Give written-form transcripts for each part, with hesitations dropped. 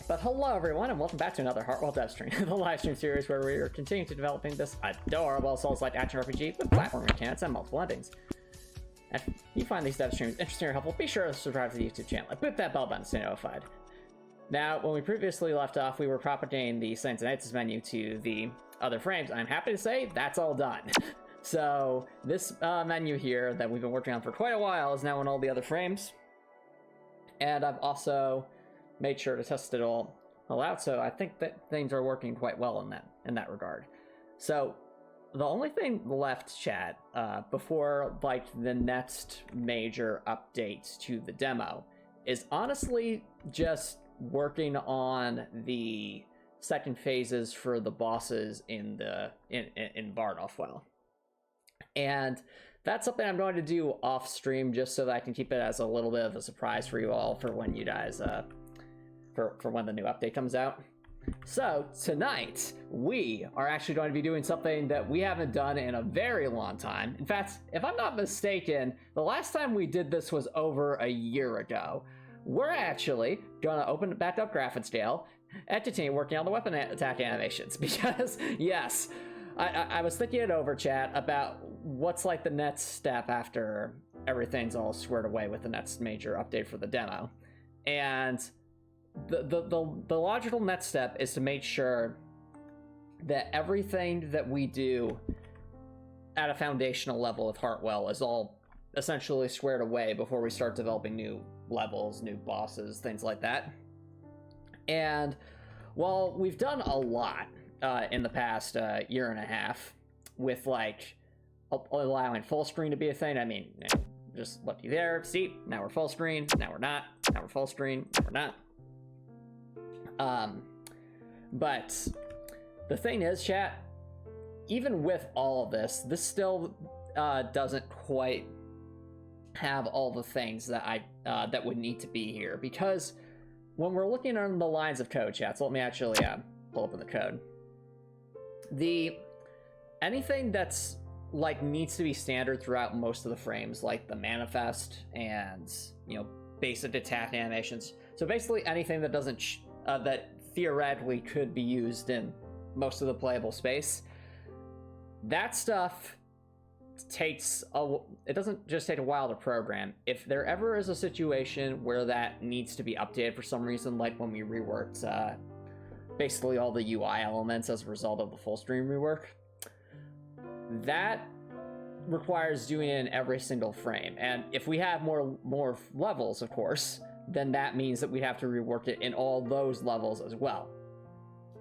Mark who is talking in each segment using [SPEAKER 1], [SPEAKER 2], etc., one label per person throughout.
[SPEAKER 1] But hello everyone, and welcome back to another Heartwell Dev stream, the live stream series where we are continuing to developing this adorable Souls-like action RPG with platform mechanics and multiple endings. And if you find these dev streams interesting or helpful, be sure to subscribe to the YouTube channel and hit that bell button to stay notified. Now, when we previously left off, we were propagating the Saints and Knights menu to the other frames. I'm happy to say that's all done. So this menu here that we've been working on for quite a while is now in all the other frames. And I've also made sure to test it all out, so I think that things are working quite well in that regard. So the only thing left, chat, before like the next major update to the demo is honestly just working on the second phases for the bosses in Heartwell. And that's something I'm going to do off stream just so that I can keep it as a little bit of a surprise for you all for when you guys for when the new update comes out. So tonight we are actually going to be doing something that we haven't done in a very long time. In fact, if I'm not mistaken, the last time we did this was over a year ago. We're actually gonna open back up Graphicscale and continue working on the weapon attack animations because yes, I was thinking it over, chat, about what's like the next step after everything's all squared away with the next major update for the demo. And the logical next step is to make sure that everything that we do at a foundational level with Heartwell is all essentially squared away before we start developing new levels, new bosses, things like that. And while we've done a lot in the past year and a half with like allowing full screen to be a thing, I mean, just looky there, see, now we're full screen, now we're not, now we're full screen, now we're not. But the thing is, chat, even with all of this, this still doesn't quite have all the things that that would need to be here, because when we're looking on the lines of code, chat, so let me actually pull up in the code. Anything that's like needs to be standard throughout most of the frames, like the manifest and basic attack animations. So basically anything that doesn't that theoretically could be used in most of the playable space, that stuff it doesn't just take a while to program. If there ever is a situation where that needs to be updated for some reason, like when we reworked basically all the UI elements as a result of the full stream rework, that requires doing it in every single frame. And if we have more levels, of course, then that means that we have to rework it in all those levels as well.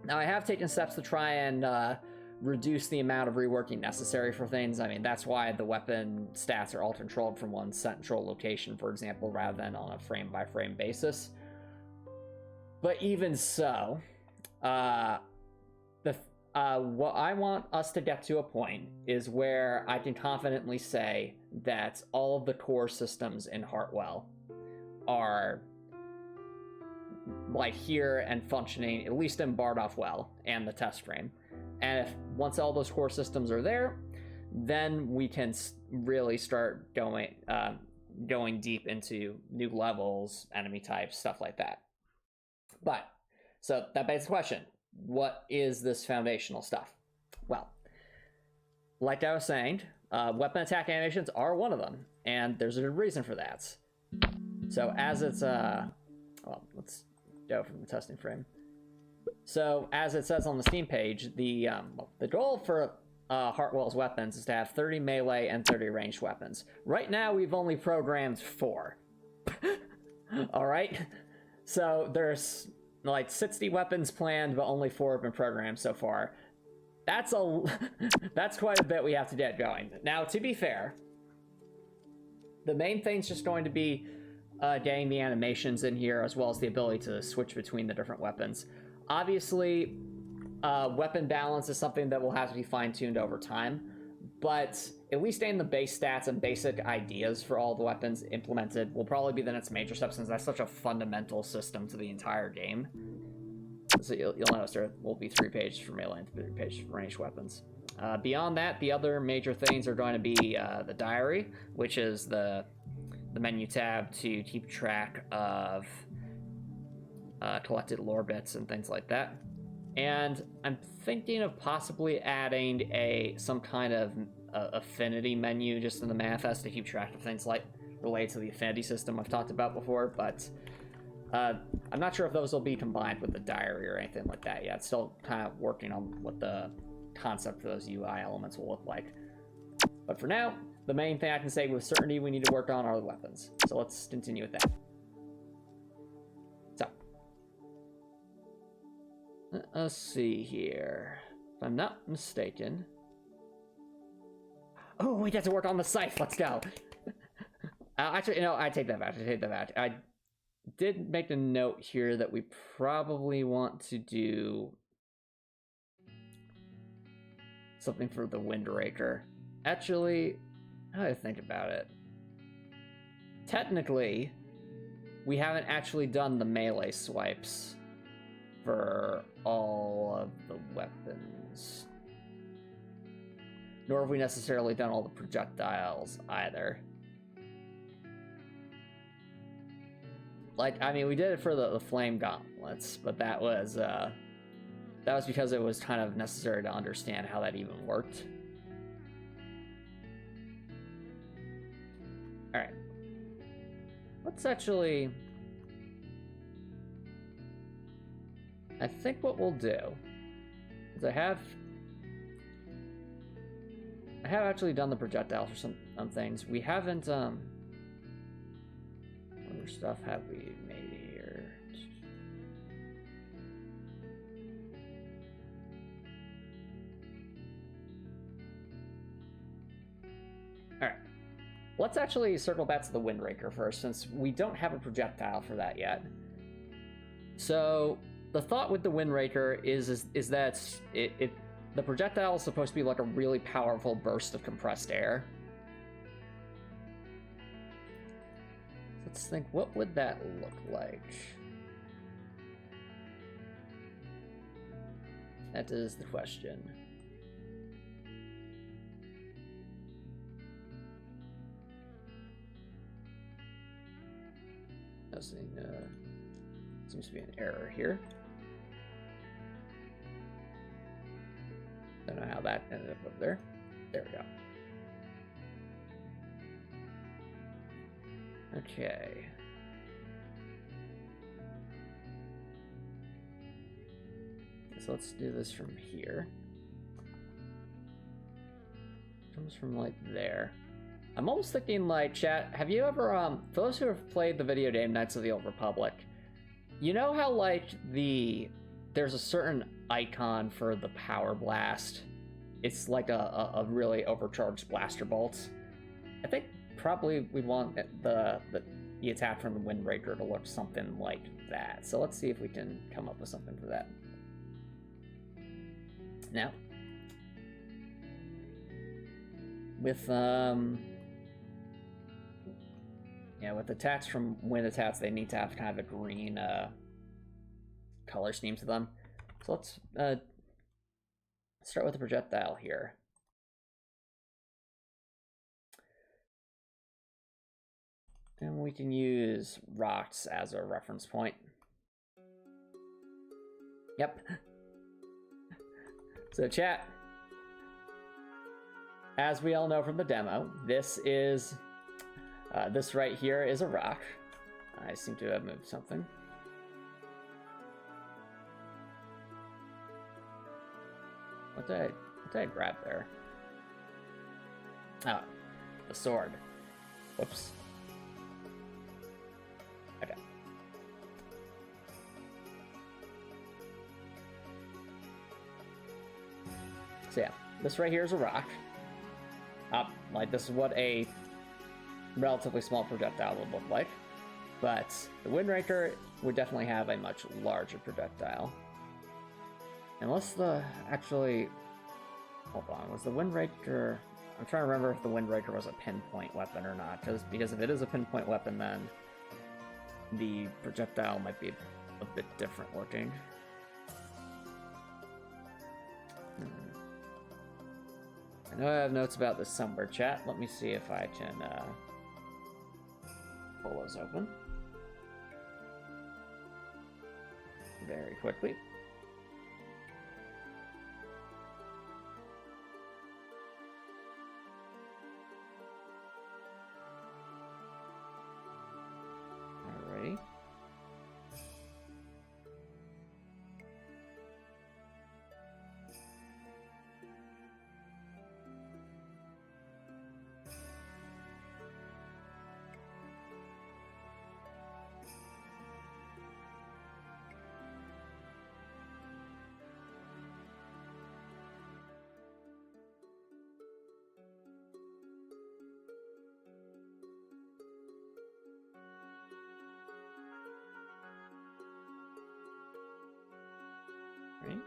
[SPEAKER 1] Now, I have taken steps to try and reduce the amount of reworking necessary for things. I mean, that's why the weapon stats are all controlled from one central location, for example, rather than on a frame-by-frame basis. But even so, what I want us to get to a point is where I can confidently say that all of the core systems in Heartwell are like here and functioning, at least in Heartwell and the test frame. And if once all those core systems are there, then we can really start going deep into new levels, enemy types, stuff like that. But so that begs the question: what is this foundational stuff? Well, like I was saying, weapon attack animations are one of them, and there's a reason for that. So as it's well, let's go from the testing frame. So as it says on the Steam page, the goal for Heartwell's weapons is to have 30 melee and 30 ranged weapons. Right now we've only programmed 4. All right, so there's like 60 weapons planned, but only 4 have been programmed so far. That's quite a bit we have to get going. Now, to be fair, the main thing's just going to be getting the animations in here, as well as the ability to switch between the different weapons. Obviously, weapon balance is something that will have to be fine-tuned over time, but at least getting the base stats and basic ideas for all the weapons implemented will probably be the next major step, since that's such a fundamental system to the entire game. So you'll notice there will be 3 pages for melee and 3 pages for ranged weapons. Beyond that, the other major things are going to be the diary, which is the menu tab to keep track of collected lore bits and things like that. And I'm thinking of possibly adding some kind of affinity menu just in the manifest to keep track of things like related to the affinity system I've talked about before, but I'm not sure if those will be combined with the diary or anything like that yet. Still kind of working on what the concept for those UI elements will look like. But for now, the main thing I can say with certainty we need to work on are the weapons. So let's continue with that. So, let's see here. If I'm not mistaken. Oh, we get to work on the Scythe. Let's go. Actually, no, I take that back. I did make a note here that we probably want to do something for the Windraker. Actually, now that I think about it, technically, we haven't actually done the melee swipes for all of the weapons. Nor have we necessarily done all the projectiles either. Like, I mean, we did it for the flame gauntlets, but that was because it was kind of necessary to understand how that even worked. All right. Let's actually... I think what we'll do is I have actually done the projectile for some things. We haven't, what other stuff have we made here? Alright. Let's actually circle back to the Windraker first, since we don't have a projectile for that yet. So, the thought with the Windraker is that the projectile is supposed to be like a really powerful burst of compressed air. Let's think, what would that look like? That is the question. Seems to be an error here. Don't know how that ended up there. There we go. Okay. So let's do this from here. Comes from like there. I'm almost thinking like, chat, have you ever, for those who have played the video game Knights of the Old Republic, you know how like there's a certain icon for the power blast? It's like a really overcharged blaster bolt. I think probably we want the attack from the Windraker to look something like that. So let's see if we can come up with something for that. Now, with with attacks from wind attacks, they need to have kind of a green color scheme to them. So let's start with the projectile here. And we can use rocks as a reference point. Yep. So chat, as we all know from the demo, this right here is a rock. I seem to have moved something. What did I grab there? Oh, the sword. Whoops. Okay. So yeah, this right here is a rock. Like this is what a relatively small projectile would look like. But the Windraker would definitely have a much larger projectile. Unless hold on, was the Windraker, I'm trying to remember if the Windraker was a pinpoint weapon or not, because if it is a pinpoint weapon, then the projectile might be a bit different looking. I know I have notes about this somewhere, chat. Let me see if I can pull those open. very quickly. Alrighty. Right.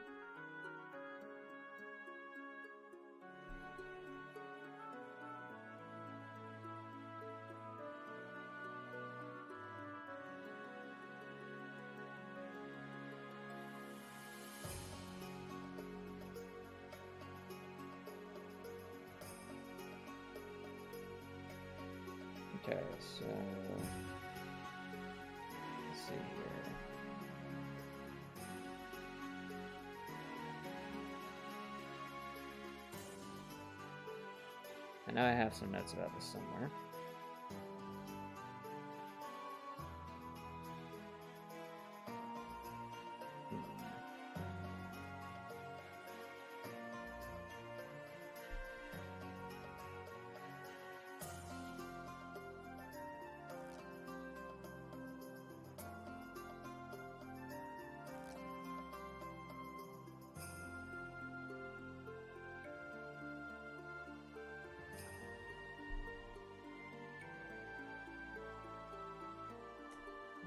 [SPEAKER 1] Okay, so let's see here. I know I have some notes about this somewhere.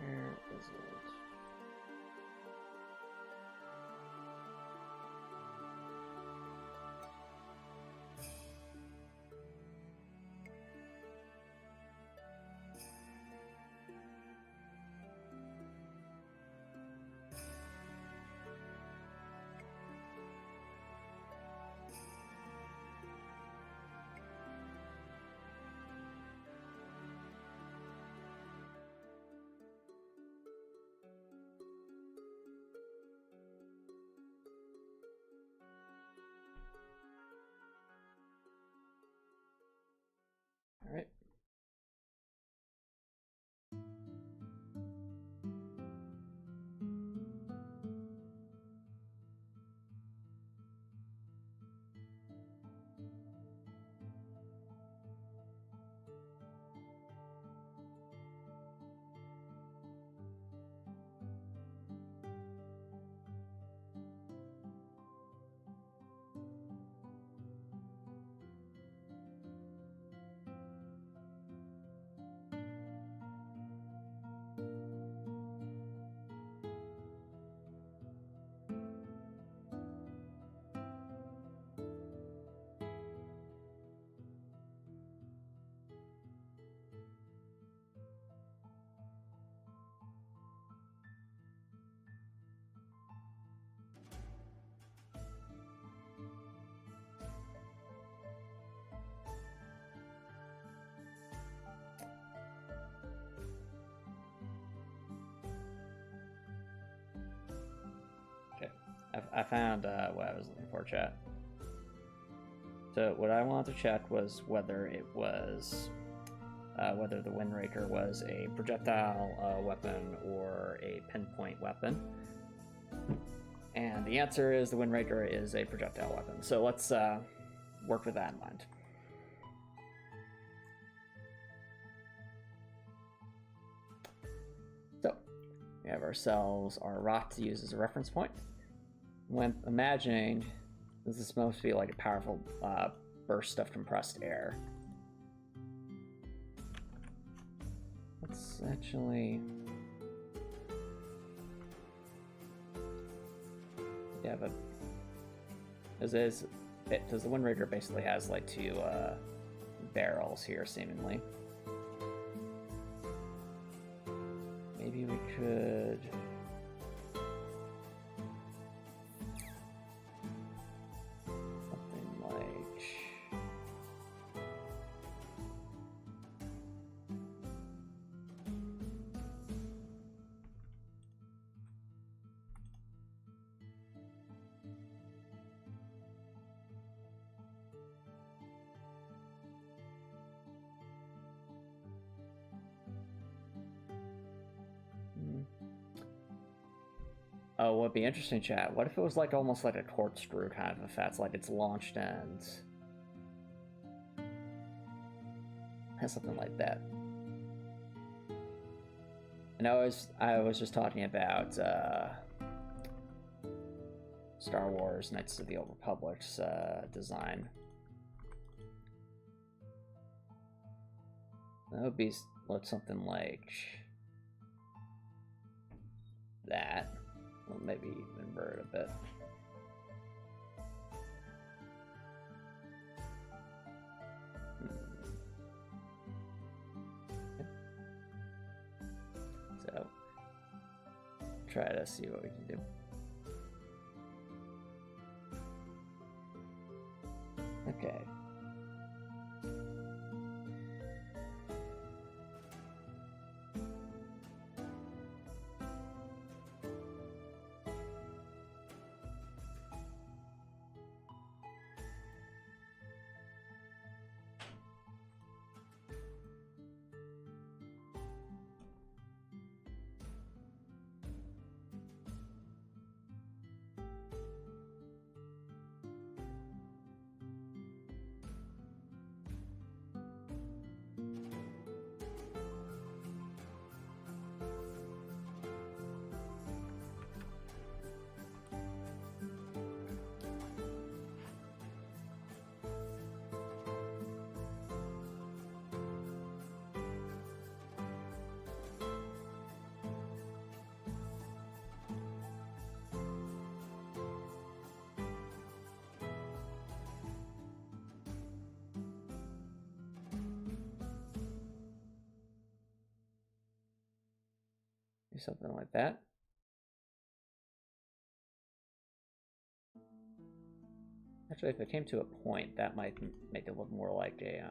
[SPEAKER 1] Where is it? All right. Okay, I found what I was looking for, chat. So what I wanted to check was whether it was whether the Windraker was a projectile weapon or a pinpoint weapon. And the answer is the Windraker is a projectile weapon. So let's work with that in mind. So we have ourselves our rock to use as a reference point. When imagining this is supposed to be like a powerful burst of compressed air. Let's actually have a because the Windraker basically has like two barrels here seemingly. Maybe we could something like Oh, what would be interesting, chat? What if it was like almost like a corkscrew kind of effect, like it's launched and has something like that. And I was just talking about Star Wars Knights of the Old Republic's design. That would be look something like that. Well, maybe invert a bit. So, try to see what we can do. Okay. Do something like that. Actually, if it came to a point, that might make it look more like a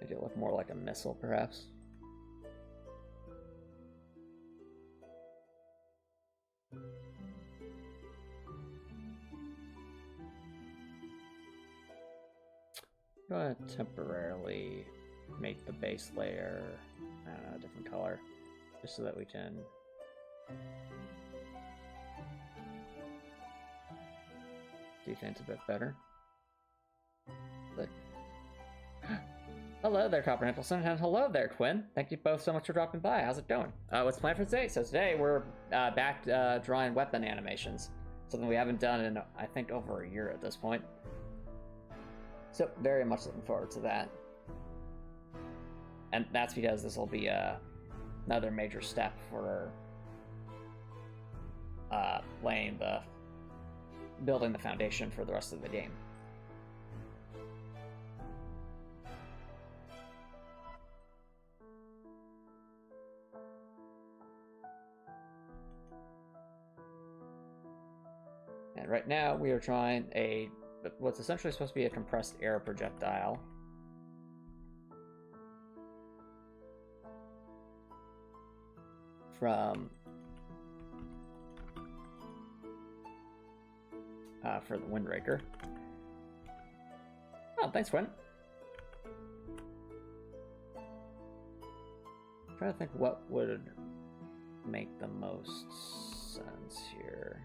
[SPEAKER 1] make it look more like a missile, perhaps. I'm going to temporarily make the base layer a different color, just so that we can do things a bit better. But hello there, Copper Nicholson, and hello there, Quinn. Thank you both so much for dropping by. How's it going? What's planned for today? So today we're back drawing weapon animations, something we haven't done in, I think, over a year at this point. So, very much looking forward to that. And that's because this will be another major step for building the foundation for the rest of the game. And right now we are trying what's essentially supposed to be a compressed air projectile. From for the Windraker. Oh, thanks, Quinn. I'm trying to think what would make the most sense here.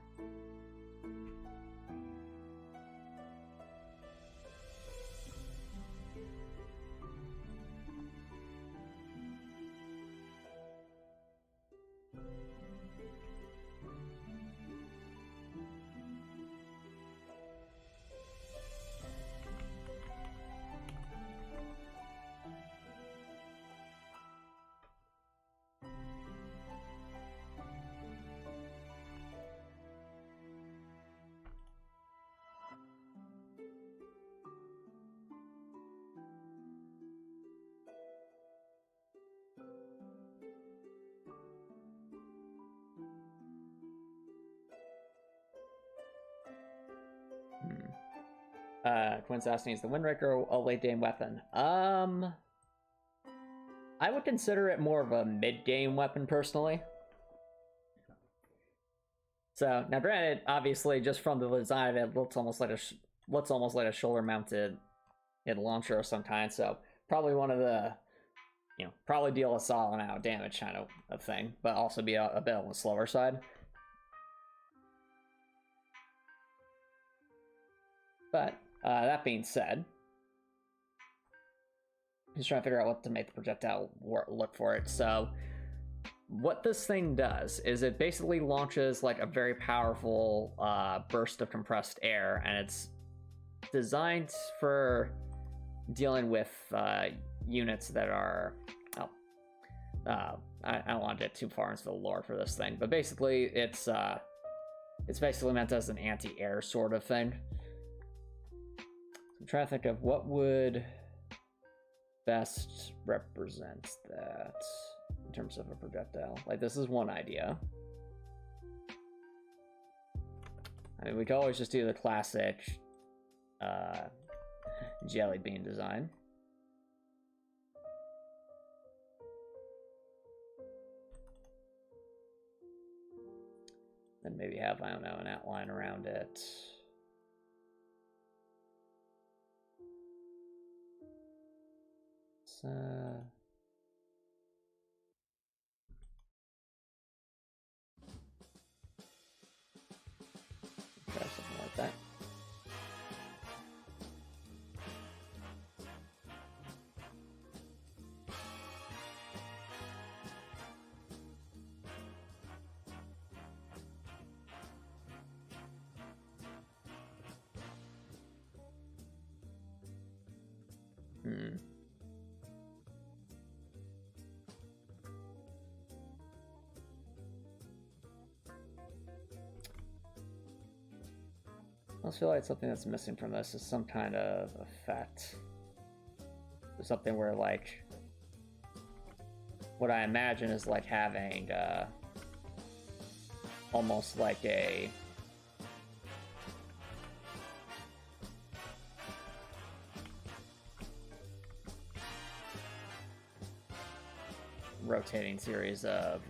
[SPEAKER 1] Quinn's asking, is the Windraker a late-game weapon? I would consider it more of a mid-game weapon, personally. So now, granted, obviously, just from the design of it, looks almost like a shoulder-mounted launcher of some kind. So probably one of the, probably deal a solid amount of damage kind of thing, but also be a bit on the slower side. But that being said, just trying to figure out what to make the projectile look for it. So what this thing does is it basically launches like a very powerful burst of compressed air, and it's designed for dealing with units that are I don't want to get too far into the lore for this thing, but basically it's basically meant as an anti-air sort of thing. So I'm trying to think of what would best represent that in terms of a projectile. Like, this is one idea. I mean, we could always just do the classic jelly bean design. Then maybe have, I don't know, an outline around it. So try something like that. I feel like something that's missing from this is some kind of effect. Something where, like, what I imagine is like having almost like a rotating series of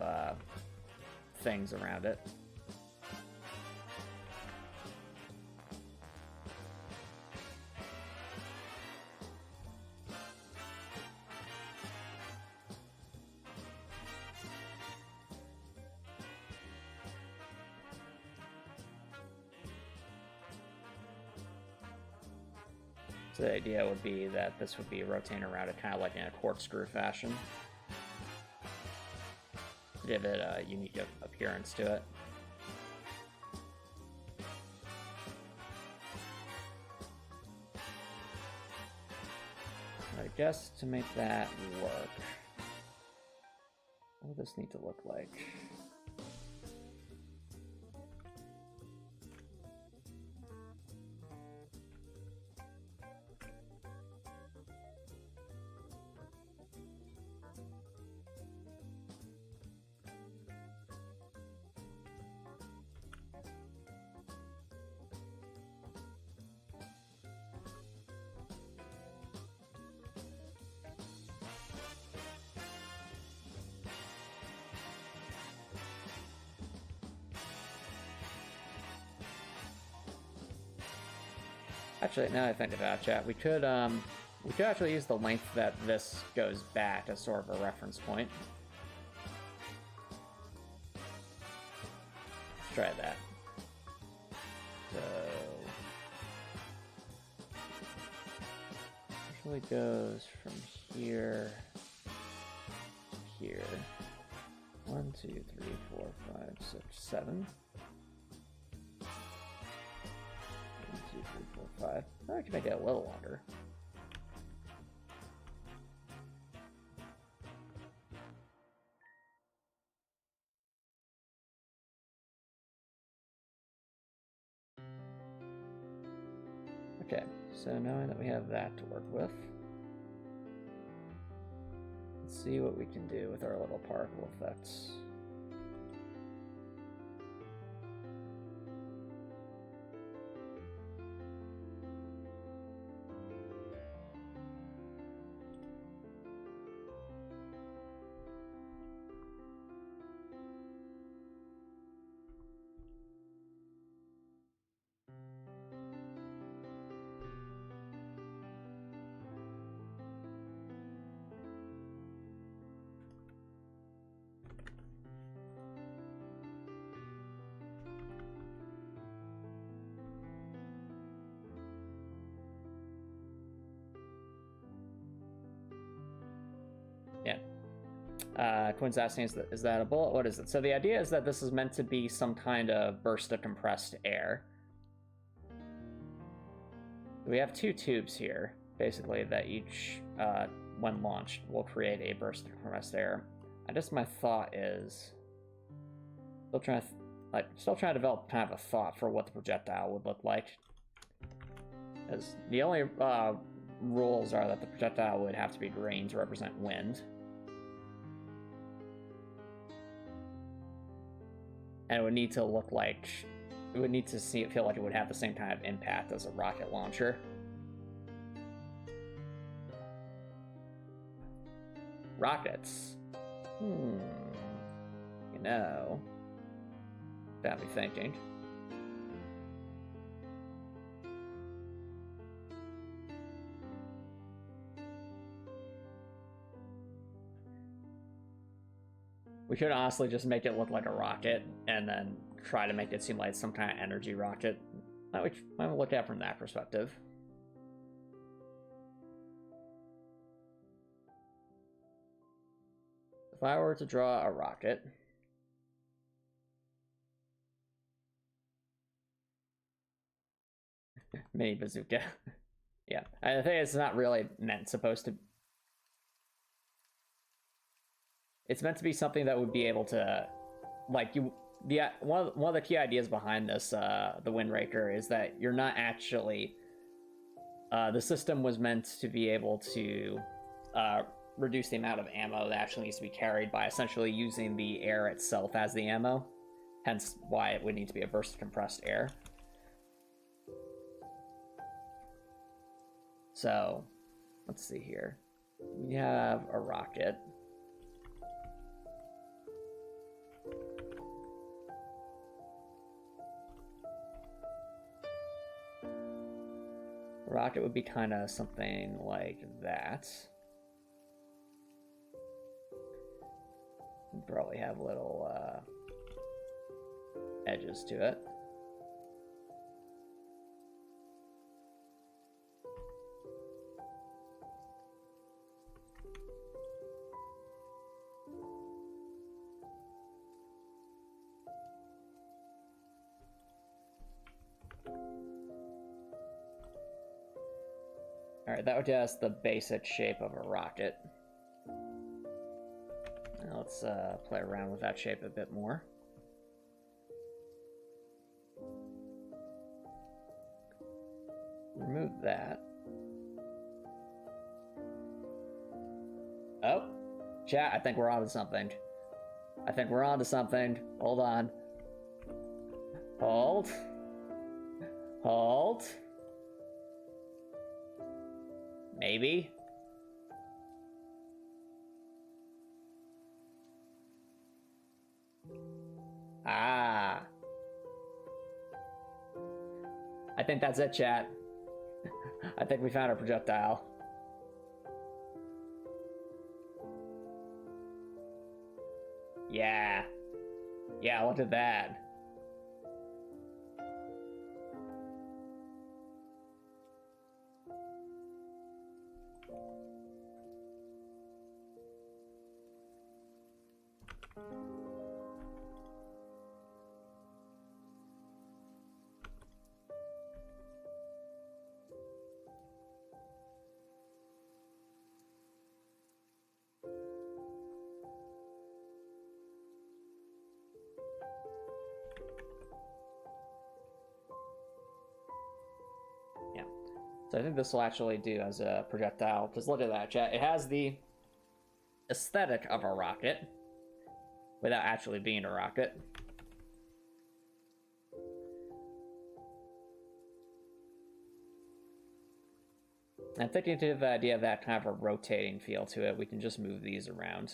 [SPEAKER 1] things around it. So the idea would be that this would be rotating around it kind of like in a corkscrew fashion. Give it a unique appearance to it. I guess to make that work, what does this need to look like? Actually, now I think about it, chat, we could actually use the length that this goes back as sort of a reference point. Let's try that. So usually goes from here to here. 1, 2, 3, 4, 5, 6, 7. 2, 3, 4, 5. I can make it a little longer. Okay, so knowing that we have that to work with, let's see what we can do with our little particle effects. Quinn's asking, is that a bullet? What is it? So the idea is that this is meant to be some kind of burst of compressed air. We have two tubes here, basically, that each, when launched, will create a burst of compressed air. My thought is... Still trying to develop kind of a thought for what the projectile would look like. As the only rules are that the projectile would have to be green to represent wind. And it would need to look like... It would need to feel like it would have the same kind of impact as a rocket launcher. Rockets. You know... Got me thinking. We could honestly just make it look like a rocket, and then try to make it seem like some kind of energy rocket. I would look at it from that perspective. If I were to draw a rocket... Mini bazooka. Yeah, I think it's not really supposed to... It's meant to be something that would be able to... Like, one of the key ideas behind this, the Windraker, is that you're not actually... the system was meant to be able to reduce the amount of ammo that actually needs to be carried by essentially using the air itself as the ammo. Hence why it would need to be a burst of compressed air. So, let's see here. We have a rocket. The rocket would be kind of something like that. We'd probably have little edges to it. Alright, that would give us the basic shape of a rocket. Now let's play around with that shape a bit more. Remove that. Oh, chat, I think we're onto something. Hold on. Hold. Maybe. Ah. I think that's it, chat. I think we found our projectile. Yeah. Yeah, look at that. So I think this will actually do as a projectile, because look at that, chat. It has the aesthetic of a rocket, without actually being a rocket. And thinking to the idea of that kind of a rotating feel to it, we can just move these around.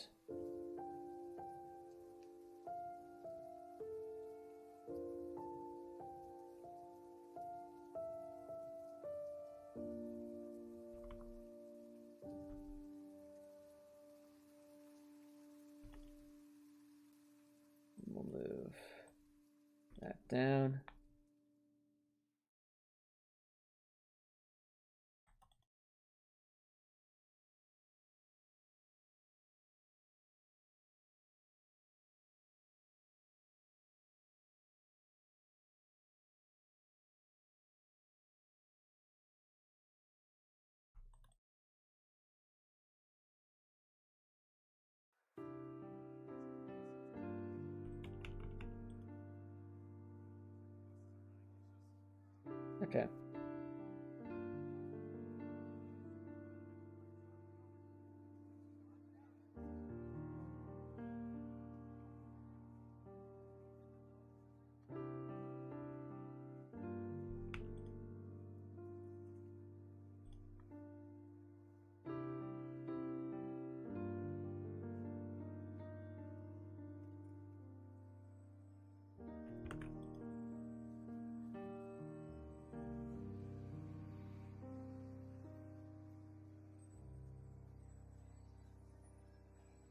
[SPEAKER 1] We'll move that down. Okay.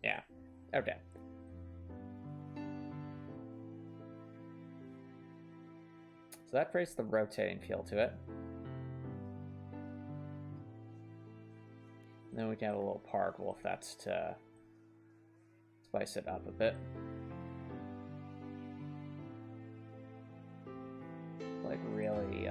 [SPEAKER 1] Yeah. Okay. So that creates the rotating feel to it. And then we can have a little particle if that's to spice it up a bit. Like really,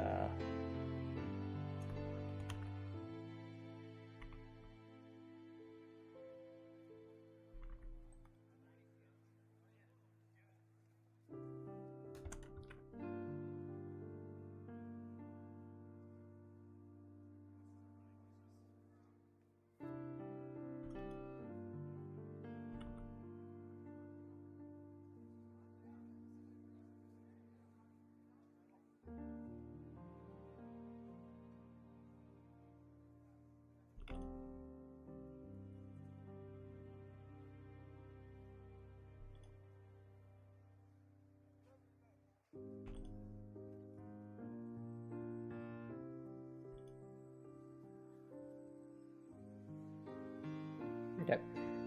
[SPEAKER 1] okay.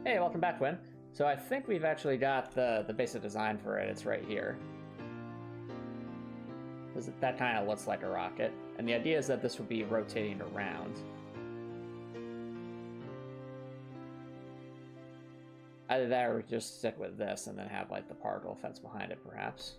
[SPEAKER 1] Hey, welcome back, Win. So I think we've actually got the basic design for it. It's right here. That kind of looks like a rocket. And the idea is that this would be rotating around. Either that or we just stick with this and then have like the particle effects behind it, perhaps.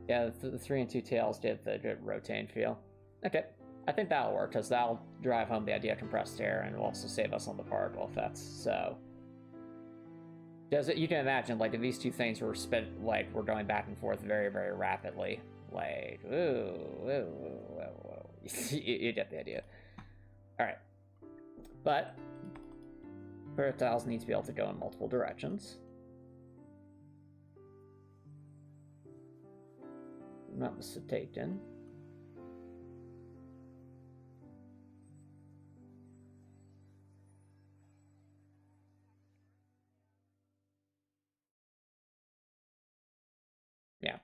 [SPEAKER 1] Yeah, the 3 and 2 tails did the good rotating feel. Okay, I think that'll work, because that'll drive home the idea of compressed air and will also save us on the particle effects, so... You can imagine, like, if these two things were we're going back and forth very, very rapidly. Like, you get the idea. Alright. But, projectiles need to be able to go in multiple directions. Not mistaken. Yeah.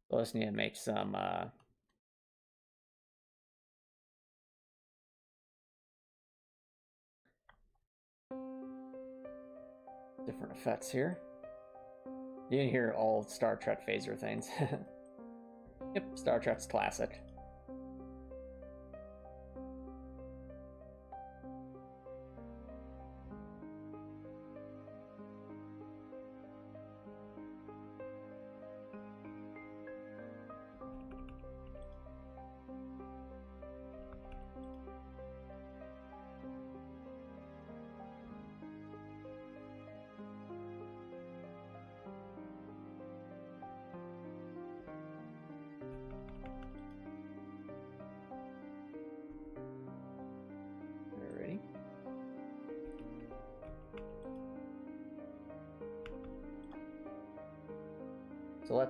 [SPEAKER 1] We'll just need to make some different effects here. You can hear all Star Trek phaser things. Yep, Star Trek's classic.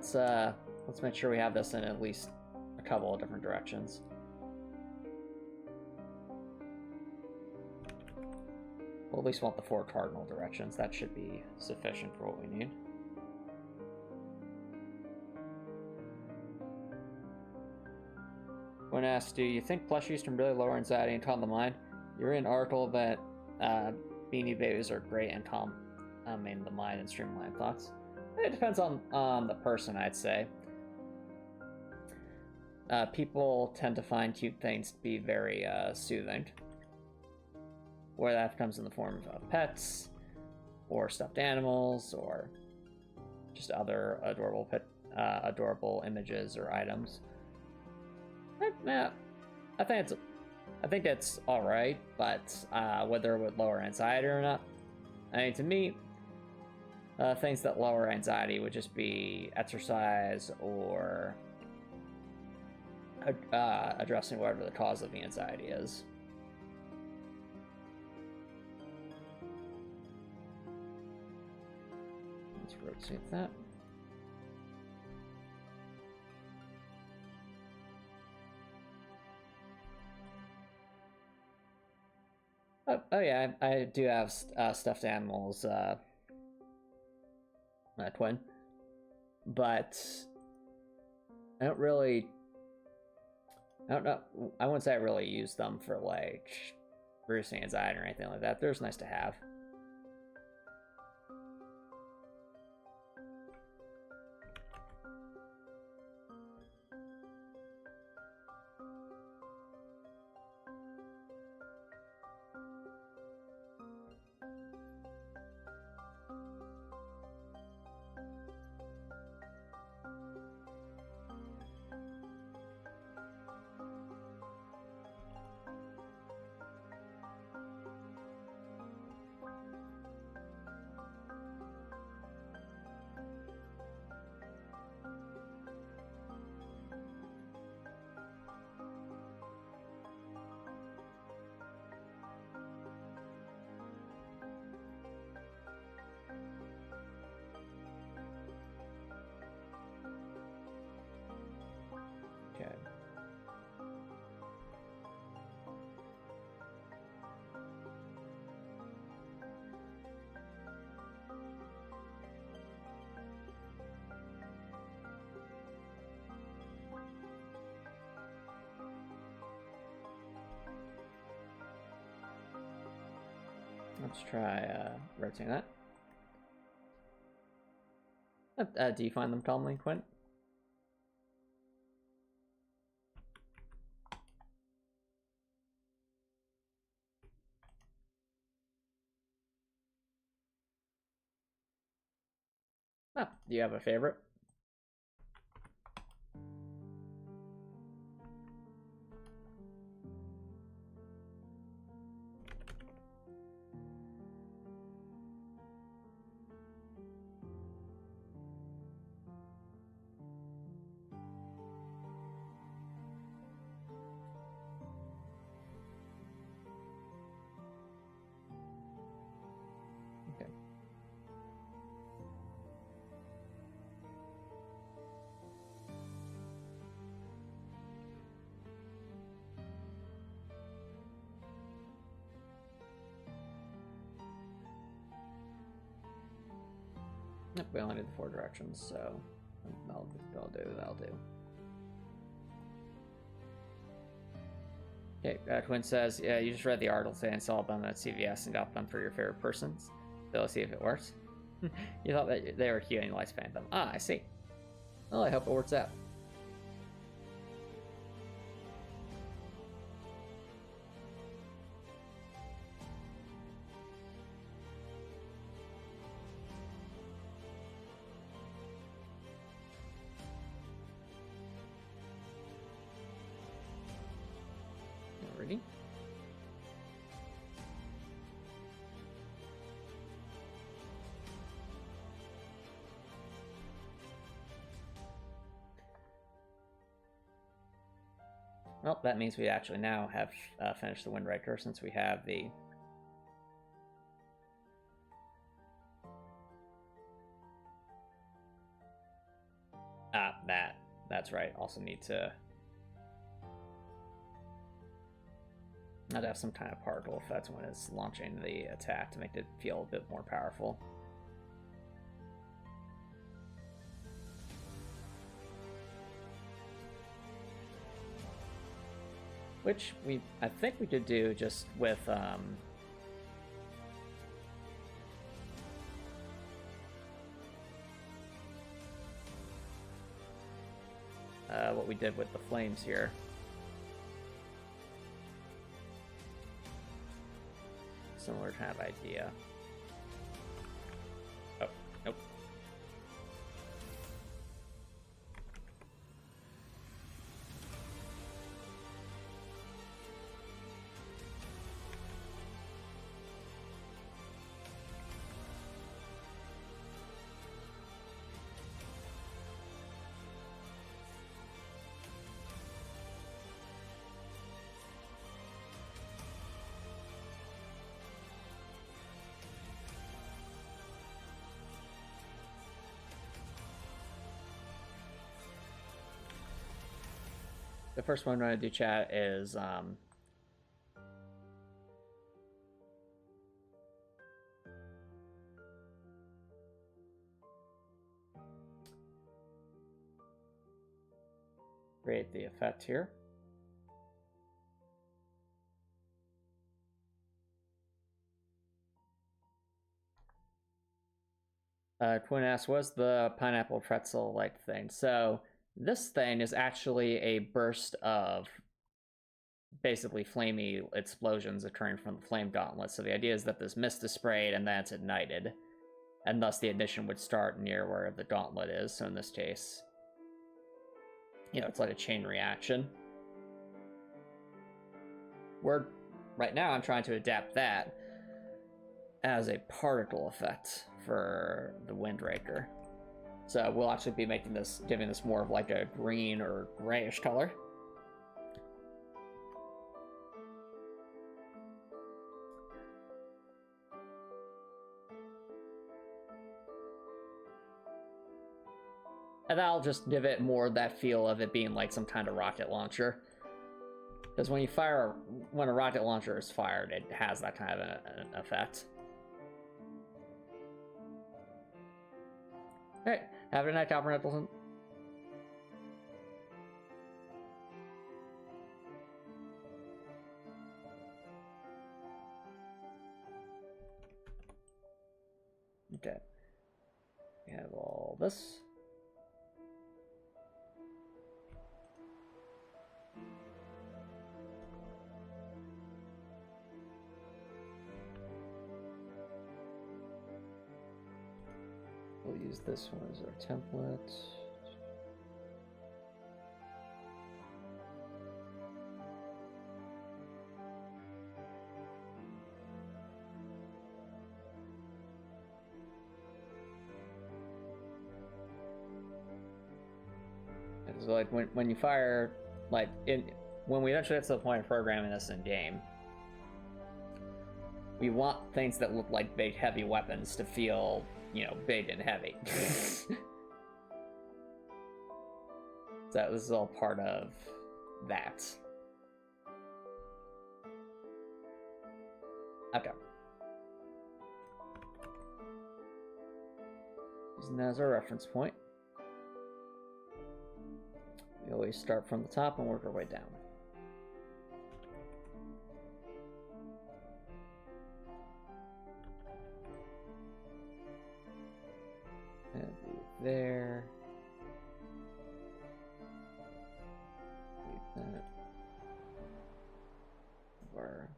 [SPEAKER 1] So let's make sure we have this in at least a couple of different directions. We'll at least want the 4 cardinal directions. That should be sufficient for what we need. When asked, do you think plushies can really lower anxiety and calm the mind? You read an article that Beanie Babies are great and calming the mind and streamline thoughts. It depends on the person, I'd say. People tend to find cute things to be very soothing. whether that comes in the form of pets, or stuffed animals, or just other adorable images or items. I think it's all right, but whether it would lower anxiety or not, I mean, to me, things that lower anxiety would just be exercise or addressing whatever the cause of the anxiety is. Let's rotate that. Oh yeah, I do have stuffed animals, twin, but I don't know, I wouldn't say I really use them for like reducing anxiety or anything like that. They're just nice to have. Okay. Let's try rotating that. Do you find them calmly, Quint? Oh, do you have a favorite? Okay. Yep, we only need the 4 directions, so that'll do. Okay, Quinn says, yeah, you just read the article today and saw them at CVS and got them for your favorite persons. So let's see if it works. You thought that they were cute and you lifespan them. Ah, I see. Well, I hope it works out. Alrighty. Well, that means we actually now have finished the Windraker since we have the... That's right. Also need to... I'd have some kind of particle effect when it's launching the attack to make it feel a bit more powerful. Which I think we could do just with what we did with the flames here. similar kind of idea. Oh, nope. The first one I'm going to do, chat, is create the effect here. Quinn asks, what's the pineapple pretzel-like thing? So this thing is actually a burst of basically flamey explosions occurring from the flame gauntlet. So the idea is that this mist is sprayed and then it's ignited, and thus the ignition would start near where the gauntlet is. So in this case, you know, it's like a chain reaction. Right now I'm trying to adapt that as a particle effect for the Windraker. So we'll actually be making this, giving this more of like a green or grayish color. And that'll just give it more that feel of it being like some kind of rocket launcher. Because when a rocket launcher is fired, it has that kind of an effect. Alright, have a good night, Copper Nicholson. Okay. We have all this. We'll use this one as our template. So like when you fire, like when we eventually get to the point of programming this in game, we want things that look like big heavy weapons to feel, you know, big and heavy. So this is all part of that. Okay. Using that as our reference point. We always start from the top and work our way down. And there. Leave that. Where?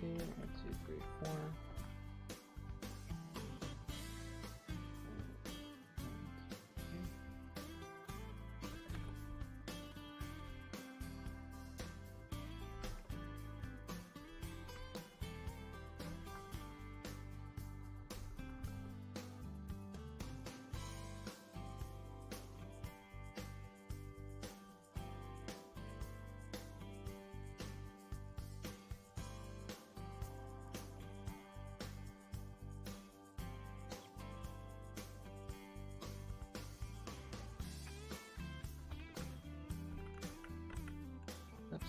[SPEAKER 1] One, two, three, four.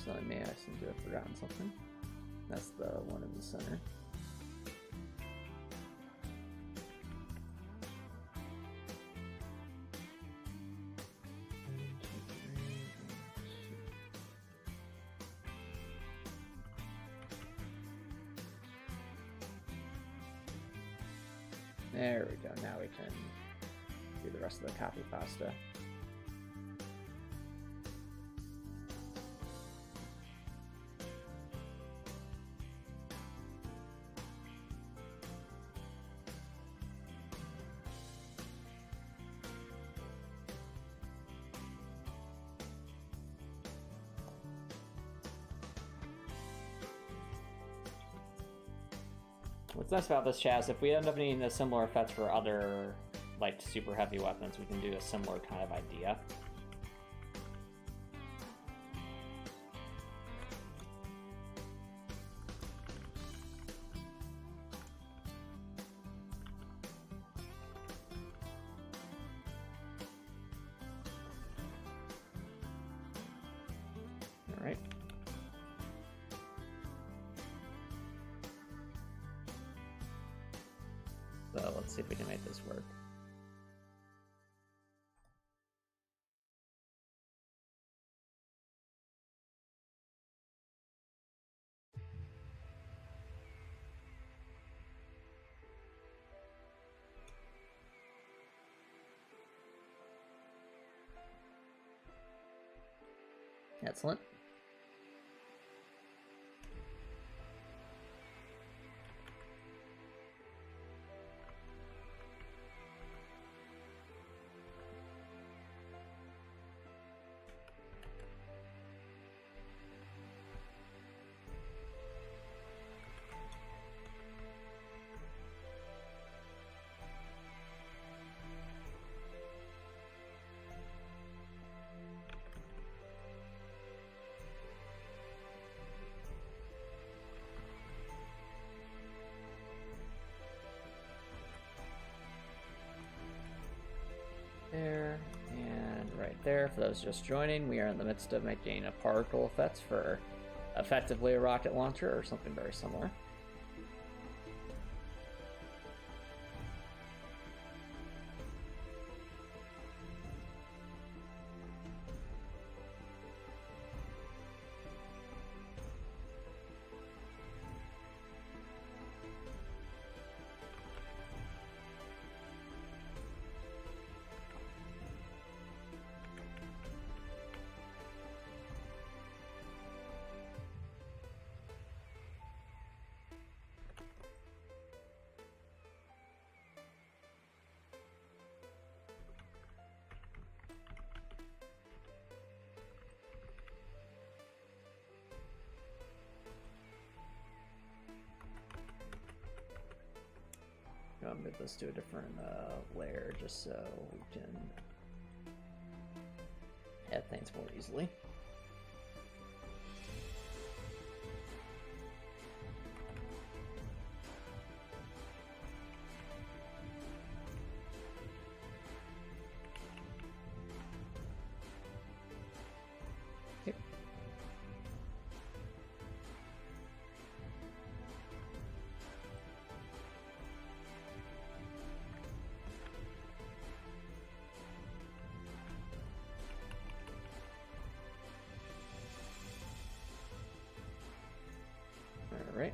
[SPEAKER 1] Silly me, I seem to have forgotten something. That's the one in the center. There we go, now we can do the rest of the copy pasta. What's nice about this, chat, is if we end up needing a similar effect for other, like, super heavy weapons, we can do a similar kind of idea. All right. So let's see if we can make this work. Excellent. There and right there. For those just joining, we are in the midst of making a particle effect for effectively a rocket launcher or something very similar. I'll move this to a different layer just so we can add things more easily. Okay. All right.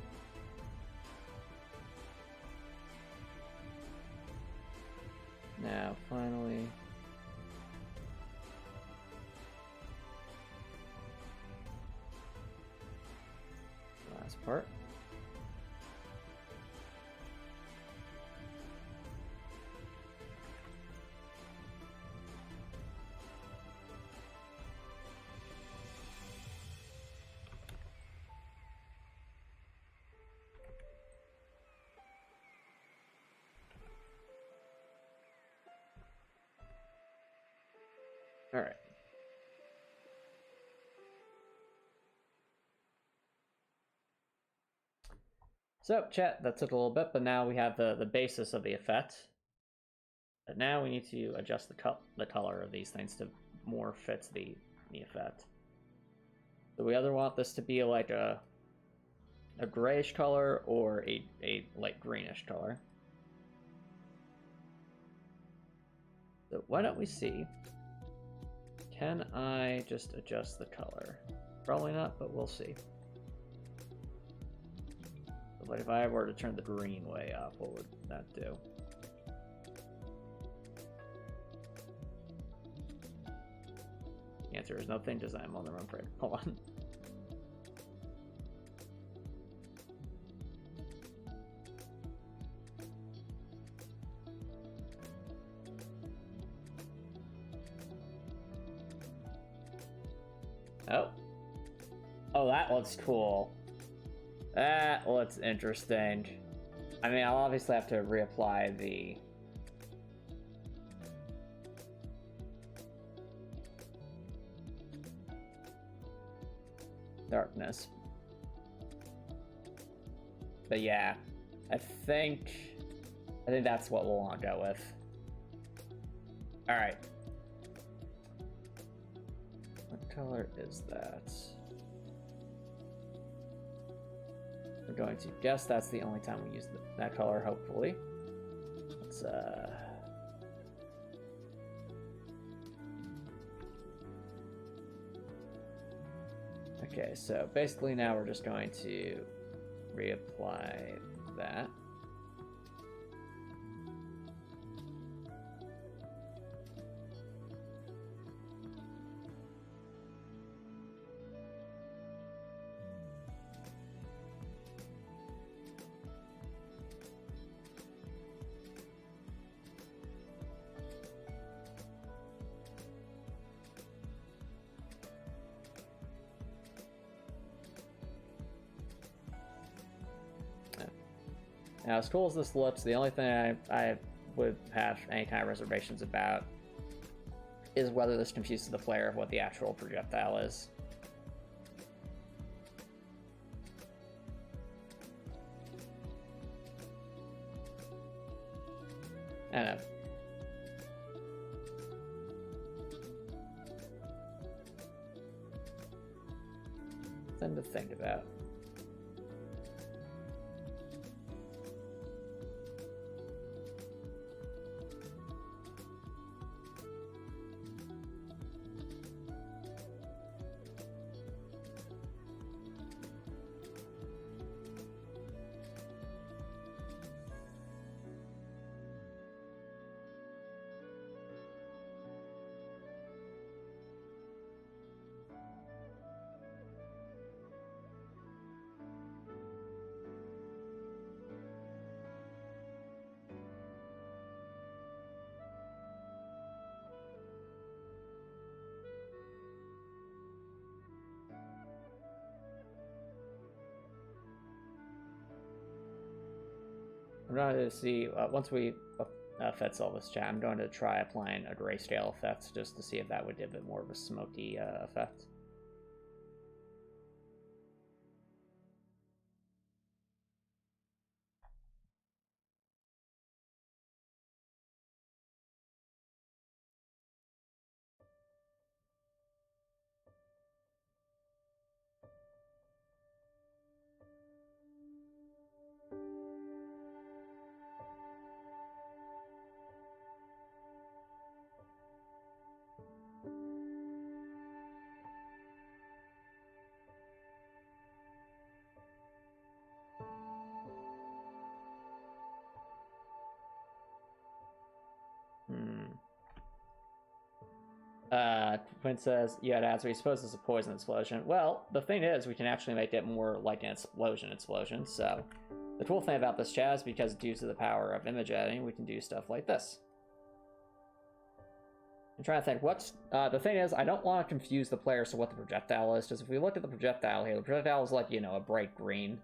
[SPEAKER 1] Now, finally, last part. All right. So, chat, that took a little bit, but now we have the basis of the effect. But now we need to adjust the color of these things to more fit the effect. Do we either want this to be like a grayish color or a light greenish color? So why don't we see? Can I just adjust the color? Probably not, but we'll see. But if I were to turn the green way up, what would that do? The answer is nothing, because I'm on the wrong frame. Hold on. Oh. Oh, that looks cool. That looks interesting. I mean, I'll obviously have to reapply the... darkness. But yeah, I think that's what we'll want to go with. Alright. What color is that? We're going to guess that's the only time we use that color, hopefully. Let's, okay, so basically now we're just going to reapply that. Now, as cool as this looks, the only thing I would have any kind of reservations about is whether this confuses the player of what the actual projectile is. I don't know. Something to think about. I'm going to see, once we fetch all this chat, I'm going to try applying a grayscale effect just to see if that would give it more of a smoky effect. Quinn says, yeah, it adds, we suppose it's a poison explosion. Well, the thing is, we can actually make it more like an explosion, so the cool thing about this chat is because due to the power of image editing, we can do stuff like this. I'm trying to think, what's, the thing is, I don't want to confuse the player to what the projectile is, because if we look at the projectile here, the projectile is like, you know, a bright green.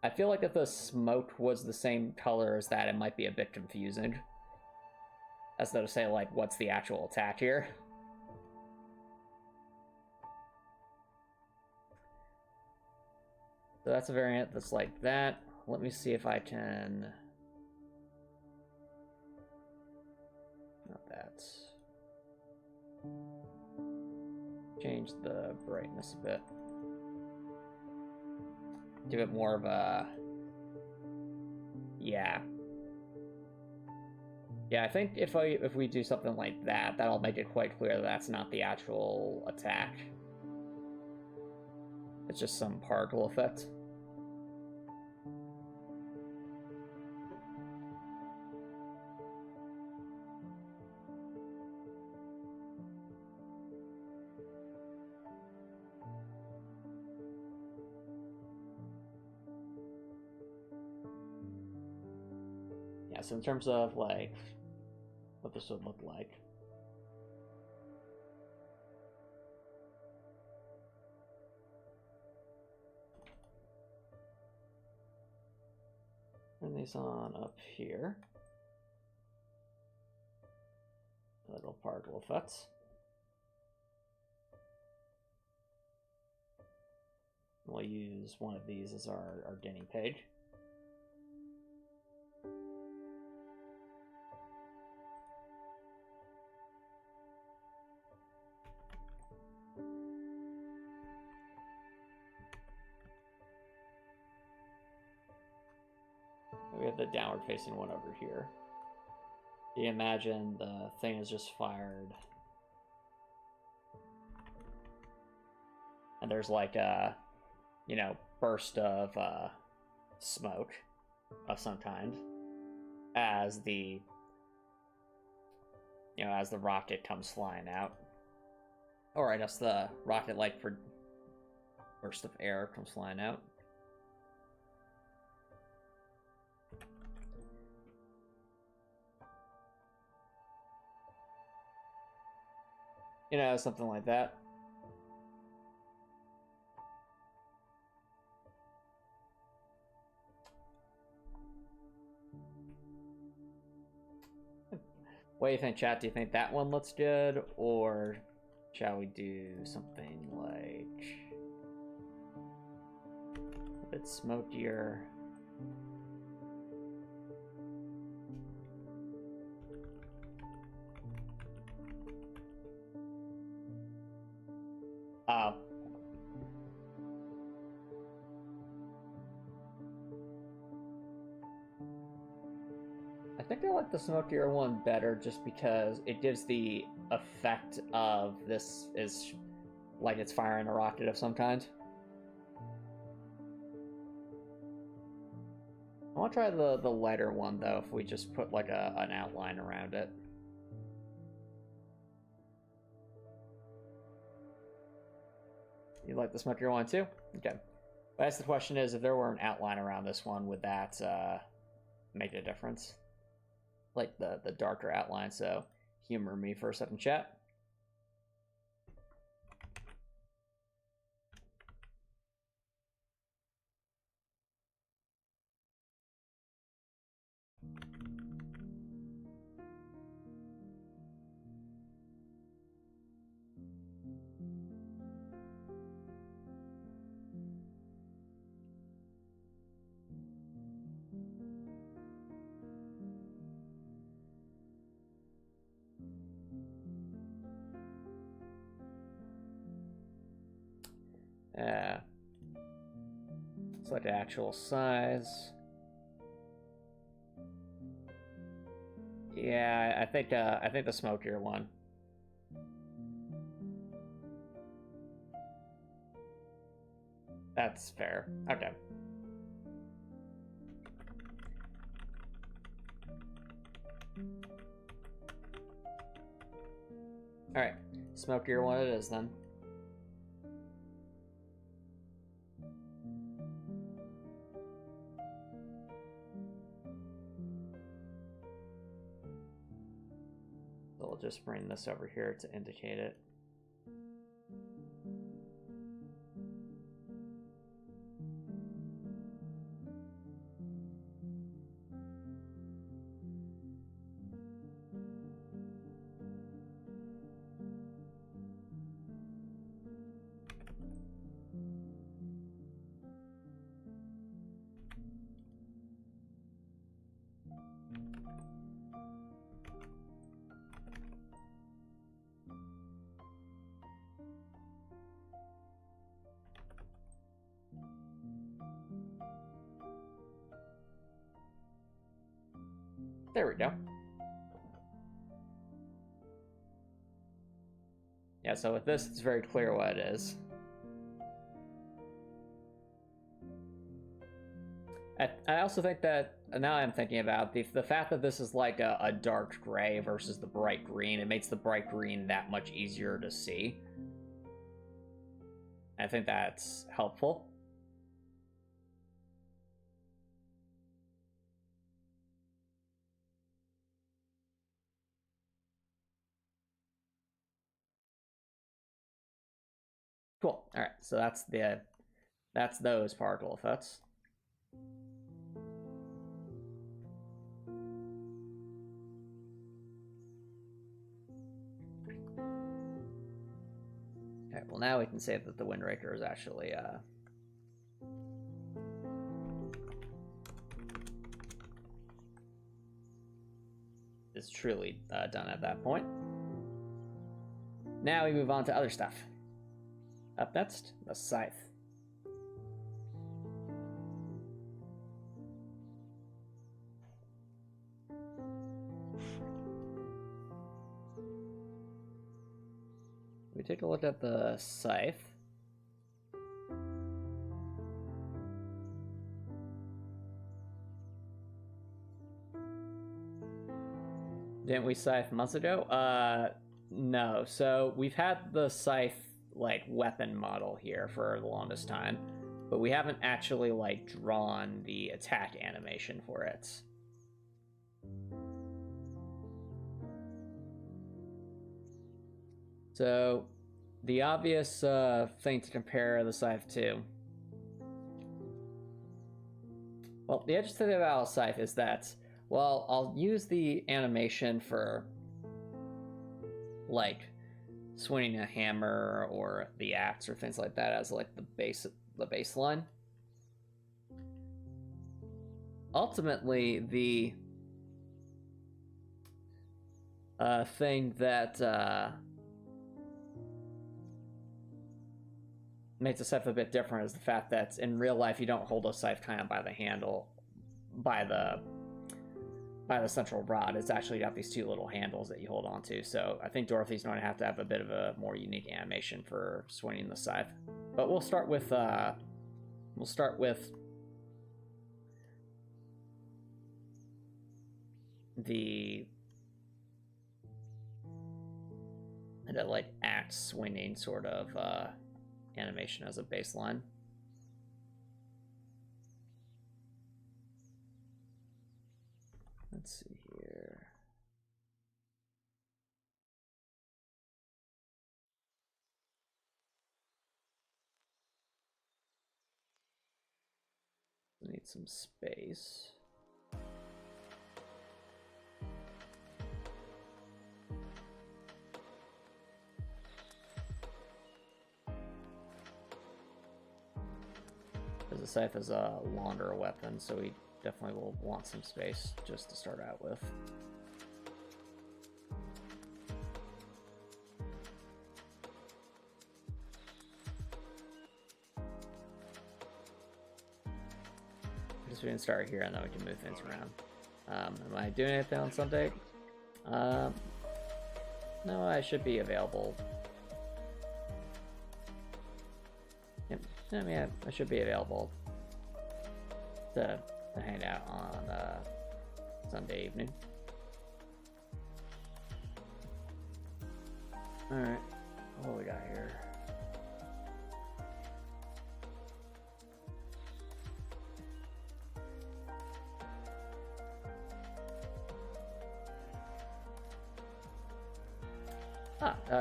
[SPEAKER 1] I feel like if the smoke was the same color as that, it might be a bit confusing. As though to say, like, what's the actual attack here? So that's a variant that's like that. Let me see if I can... Not that. change the brightness a bit. Give it more of a... Yeah. Yeah, I think if we do something like that, that'll make it quite clear that that's not the actual attack. It's just some particle effect. Yeah, so in terms of like what this would look like. Turn these on up here. Little particle effects. We'll use one of these as our guinea pig. We have the downward facing one over here. You imagine the thing is just fired. And there's like a, you know, burst of smoke of some kind as the, you know, as the rocket comes flying out. Or I guess the rocket like burst of air comes flying out. You know, something like that. What do you think, chat? Do you think that one looks good? Or shall we do something like a bit smokier? I think I like the smokier one better just because it gives the effect of this is like it's firing a rocket of some kind. I want to try the lighter one though, if we just put like an outline around it. You like the smokier one too? Okay. But I guess the question is, if there were an outline around this one, would that make a difference? Like the darker outline, so humor me for a second, chat. Select actual size. Yeah, I think the smokier one. That's fair. Okay. All right, smokier one it is then. So we'll just bring this over here to indicate it. There we go. Yeah, so with this, it's very clear what it is. I also think that, now I'm thinking about the fact that this is like a dark gray versus the bright green, it makes the bright green that much easier to see. I think that's helpful. Cool. All right, so that's those particle effects. Okay, well now we can say that the Windraker is actually is truly done at that point. Now we move on to other stuff. Up next, the Scythe. We take a look at the Scythe. Didn't we Scythe months ago? No. So we've had the Scythe like weapon model here for the longest time, but we haven't actually like drawn the attack animation for it. So the obvious thing to compare the Scythe to, well, the interesting thing about Scythe is that, well, I'll use the animation for like swinging a hammer or the axe or things like that as like the baseline. Ultimately, the thing that makes the Scythe a bit different is the fact that in real life you don't hold a Scythe kind of by the handle, by the central rod. It's actually got these two little handles that you hold onto. So I think Dorothy's going to have a bit of a more unique animation for swinging the Scythe. But we'll start with the like axe swinging sort of animation as a baseline. Let's see here. Need some space. Because the Scythe is a longer weapon, so we definitely will want some space just to start out with. I guess we can start here and then we can move things around. Am I doing anything on Sunday? No, I should be available. Yep. I mean, I should be available to hang out on Sunday evening. Alright, what do we got here?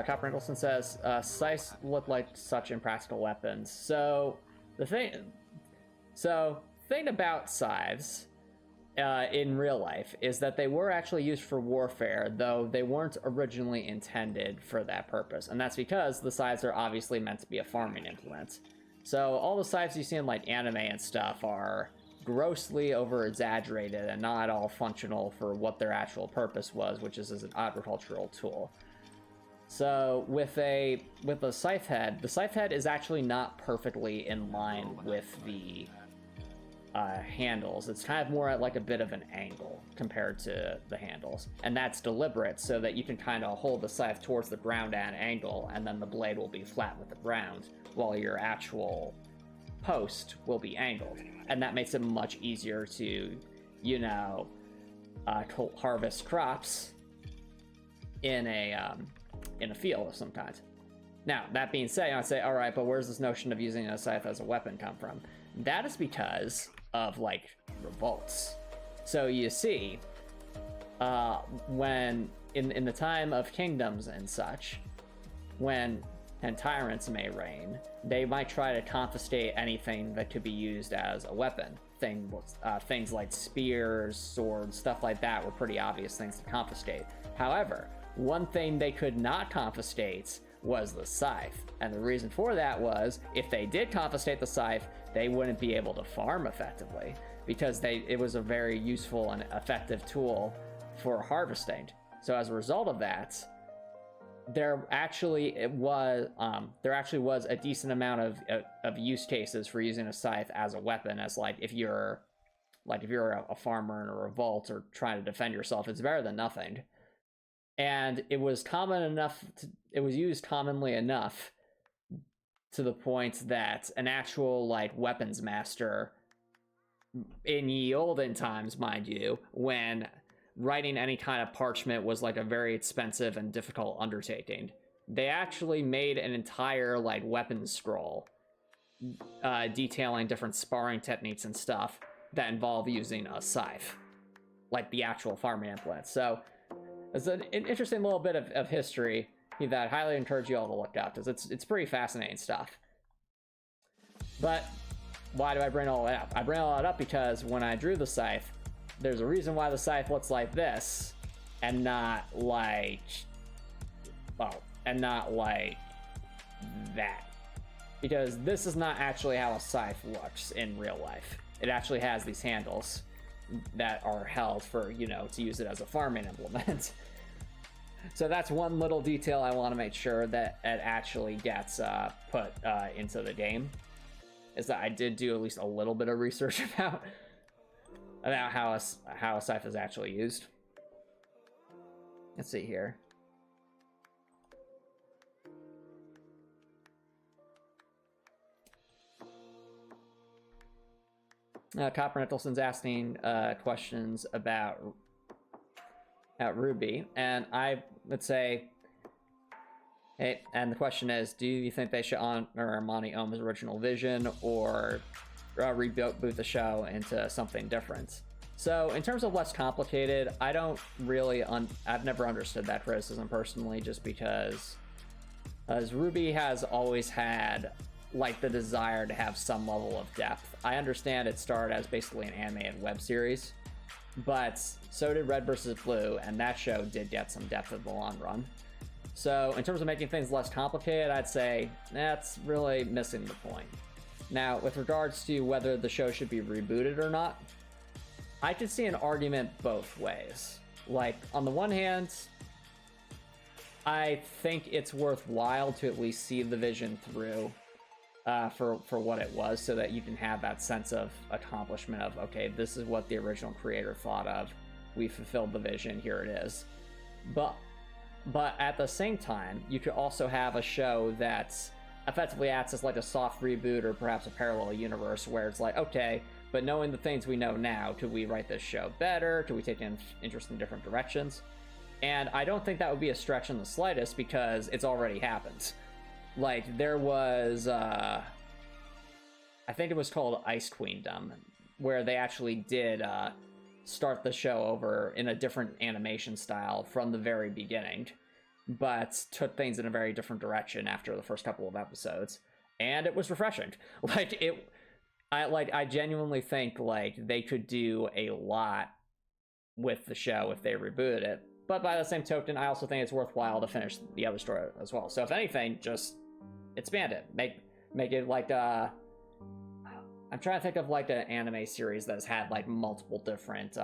[SPEAKER 1] Copper Nicholson says, Scythes look like such impractical weapons. So, the thing about scythes in real life is that they were actually used for warfare, though they weren't originally intended for that purpose. And that's because the scythes are obviously meant to be a farming implement. So all the scythes you see in like anime and stuff are grossly over-exaggerated and not at all functional for what their actual purpose was, which is as an agricultural tool. So with the Scythe head, the Scythe head is actually not perfectly in line with the handles. It's kind of more at like a bit of an angle compared to the handles, and that's deliberate so that you can kind of hold the scythe towards the ground at an angle, and then the blade will be flat with the ground while your actual post will be angled, and that makes it much easier to, you know, harvest crops in a field of some kind. Now, that being said, I'd say, all right, but where's this notion of using a scythe as a weapon come from? That is because of, like, revolts. So you see, when, in the time of kingdoms and such, when tyrants may reign, they might try to confiscate anything that could be used as a weapon. Things like spears, swords, stuff like that were pretty obvious things to confiscate. However, one thing they could not confiscate was the scythe. And the reason for that was, if they did confiscate the scythe, they wouldn't be able to farm effectively, because it was a very useful and effective tool for harvesting. So as a result of that, there actually was a decent amount of use cases for using a scythe as a weapon, as if you're a farmer in a revolt or trying to defend yourself, it's better than nothing. And it was used commonly enough to the point that an actual weapons master in ye olden times, mind you, when writing any kind of parchment was a very expensive and difficult undertaking, they actually made an entire weapons scroll detailing different sparring techniques and stuff that involve using a scythe, the actual farming implement. So it's an interesting little bit of history that I highly encourage you all to look up, because it's pretty fascinating stuff. But why do I bring all that up? I bring all that up because when I drew the scythe, there's a reason why the scythe looks like this, and not like that. Because this is not actually how a scythe looks in real life. It actually has these handles that are held for, to use it as a farming implement. So that's one little detail I want to make sure that it actually gets put into the game, is that I did do at least a little bit of research about how a scythe is actually used. Let's see here. Copper Nicholson's asking questions about Ruby, and I would say, hey, and the question is, do you think they should honor Armani Ohm's original vision, or reboot the show into something different? So in terms of less complicated, I don't really I've never understood that criticism personally, just because as Ruby has always had the desire to have some level of depth. I understand it started as basically an animated web series, but so did Red vs. Blue, and that show did get some depth in the long run. So in terms of making things less complicated, I'd say that's really missing the point. Now, with regards to whether the show should be rebooted or not, I could see an argument both ways. On the one hand, I think it's worthwhile to at least see the vision through for what it was, so that you can have that sense of accomplishment of, okay, this is what the original creator thought of. We fulfilled the vision, here it is. But at the same time, you could also have a show that effectively acts as a soft reboot, or perhaps a parallel universe, where it's okay, but knowing the things we know now, could we write this show better? Could we take an interest in different directions? And I don't think that would be a stretch in the slightest, because it's already happened. There was, I think it was called Ice Queendom, where they actually did start the show over in a different animation style from the very beginning, but took things in a very different direction after the first couple of episodes, and it was refreshing. I genuinely think they could do a lot with the show if they rebooted it. But by the same token, I also think it's worthwhile to finish the other story as well. So if anything, just expand it. Make it I'm trying to think of an anime series that has had multiple different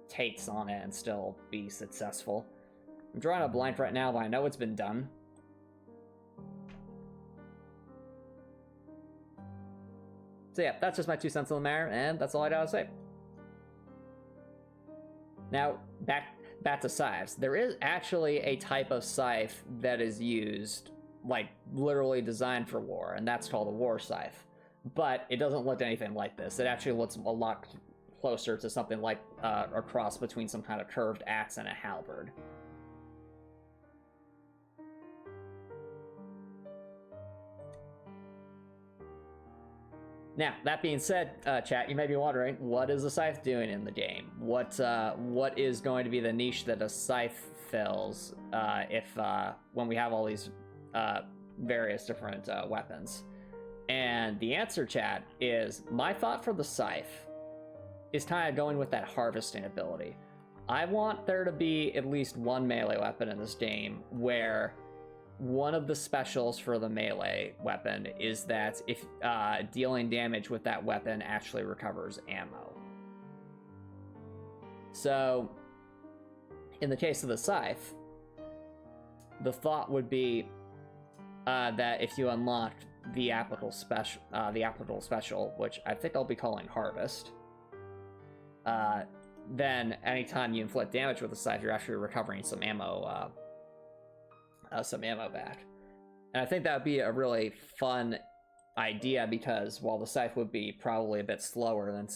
[SPEAKER 1] takes on it and still be successful. I'm drawing a blank right now, but I know it's been done. So yeah, that's just my 2 cents on the matter, and that's all I gotta say. Now, back to scythes. There is actually a type of scythe that is used, like, literally designed for war, and that's called a war scythe. But it doesn't look anything like this. It actually looks a lot closer to something like a cross between some kind of curved axe and a halberd. Now, that being said, chat, you may be wondering, what is a scythe doing in the game? What is going to be the niche that a scythe fills when we have all these various different weapons? And the answer, chat, is my thought for the scythe is kind of going with that harvesting ability. I want there to be at least one melee weapon in this game where one of the specials for the melee weapon is that if dealing damage with that weapon actually recovers ammo. So, in the case of the scythe, the thought would be that if you unlock the applicable special, which I think I'll be calling Harvest, then anytime you inflict damage with the scythe, you're actually recovering some ammo back. And I think that would be a really fun idea, because while the scythe would be probably a bit slower than,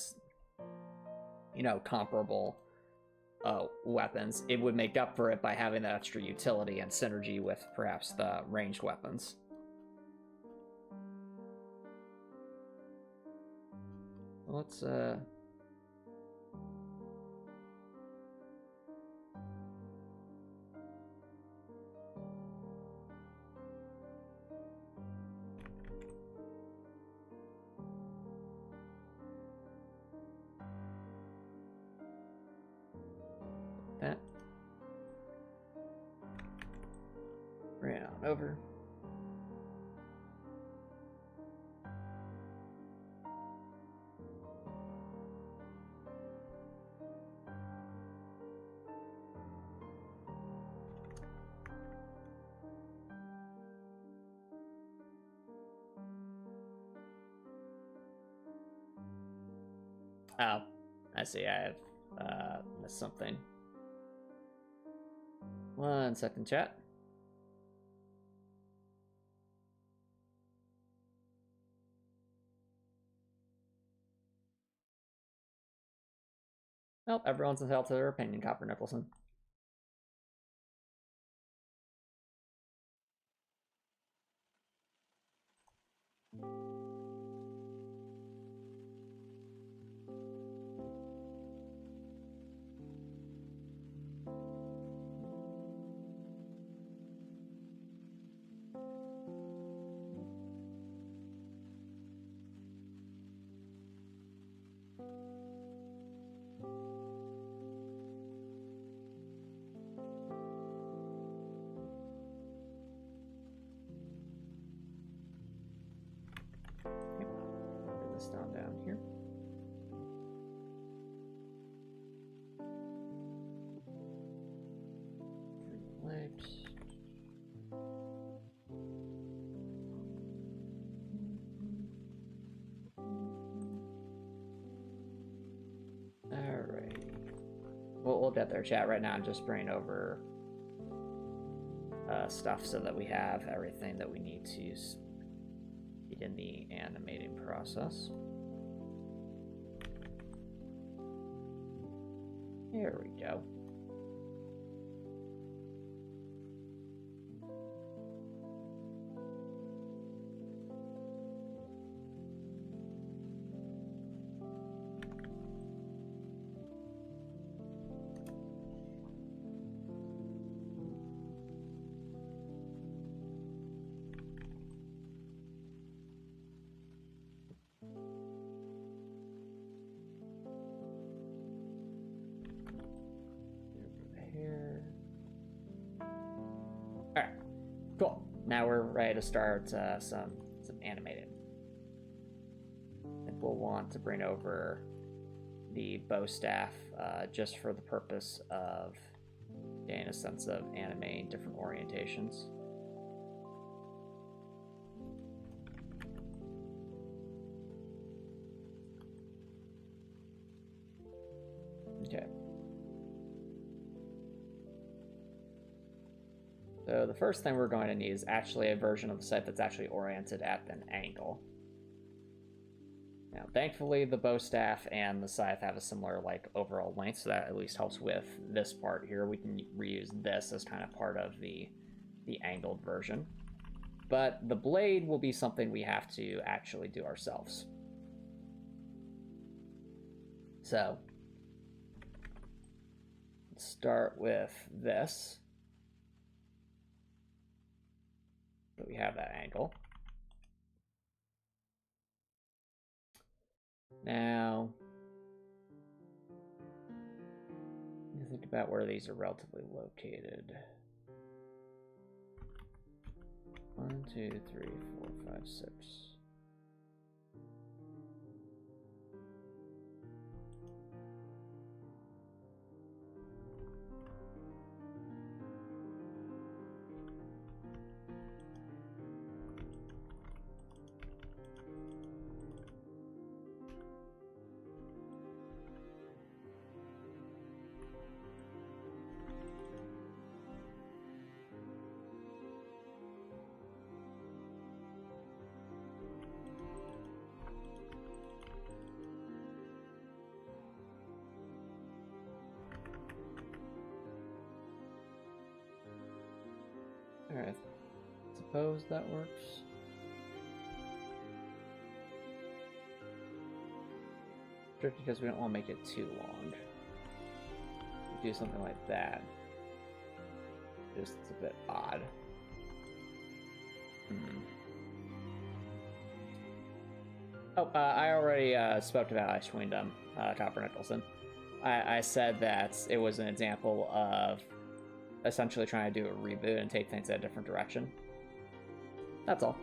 [SPEAKER 1] comparable weapons, it would make up for it by having that extra utility and synergy with perhaps the ranged weapons. Let's that. Bring it on over. Oh, I see. I have missed something. 1 second, chat. Nope, everyone's entitled to their opinion, Copper Nicholson. Put this down here. Legs. Alright. We'll get there, chat. Right now I'm just bringing over stuff so that we have everything that we need to in the animating process. There we go. Cool. Now we're ready to start some animating. And we'll want to bring over the bow staff just for the purpose of getting a sense of animating different orientations. Okay. So the first thing we're going to need is actually a version of the scythe that's actually oriented at an angle. Now, thankfully, the bow staff and the scythe have a similar, like, overall length, so that at least helps with this part here. We can reuse this as kind of part of the angled version. But the blade will be something we have to actually do ourselves. So, let's start with this. So we have that angle. Now, think about where these are relatively located. 1, 2, 3, 4, 5, 6. Alright, suppose that works. Just because we don't want to make it too long. Do something like that. Just it's a bit odd. Oh, I already spoke about Icewind Copper Nicholson. I said that it was an example of essentially trying to do a reboot and take things in a different direction. That's all.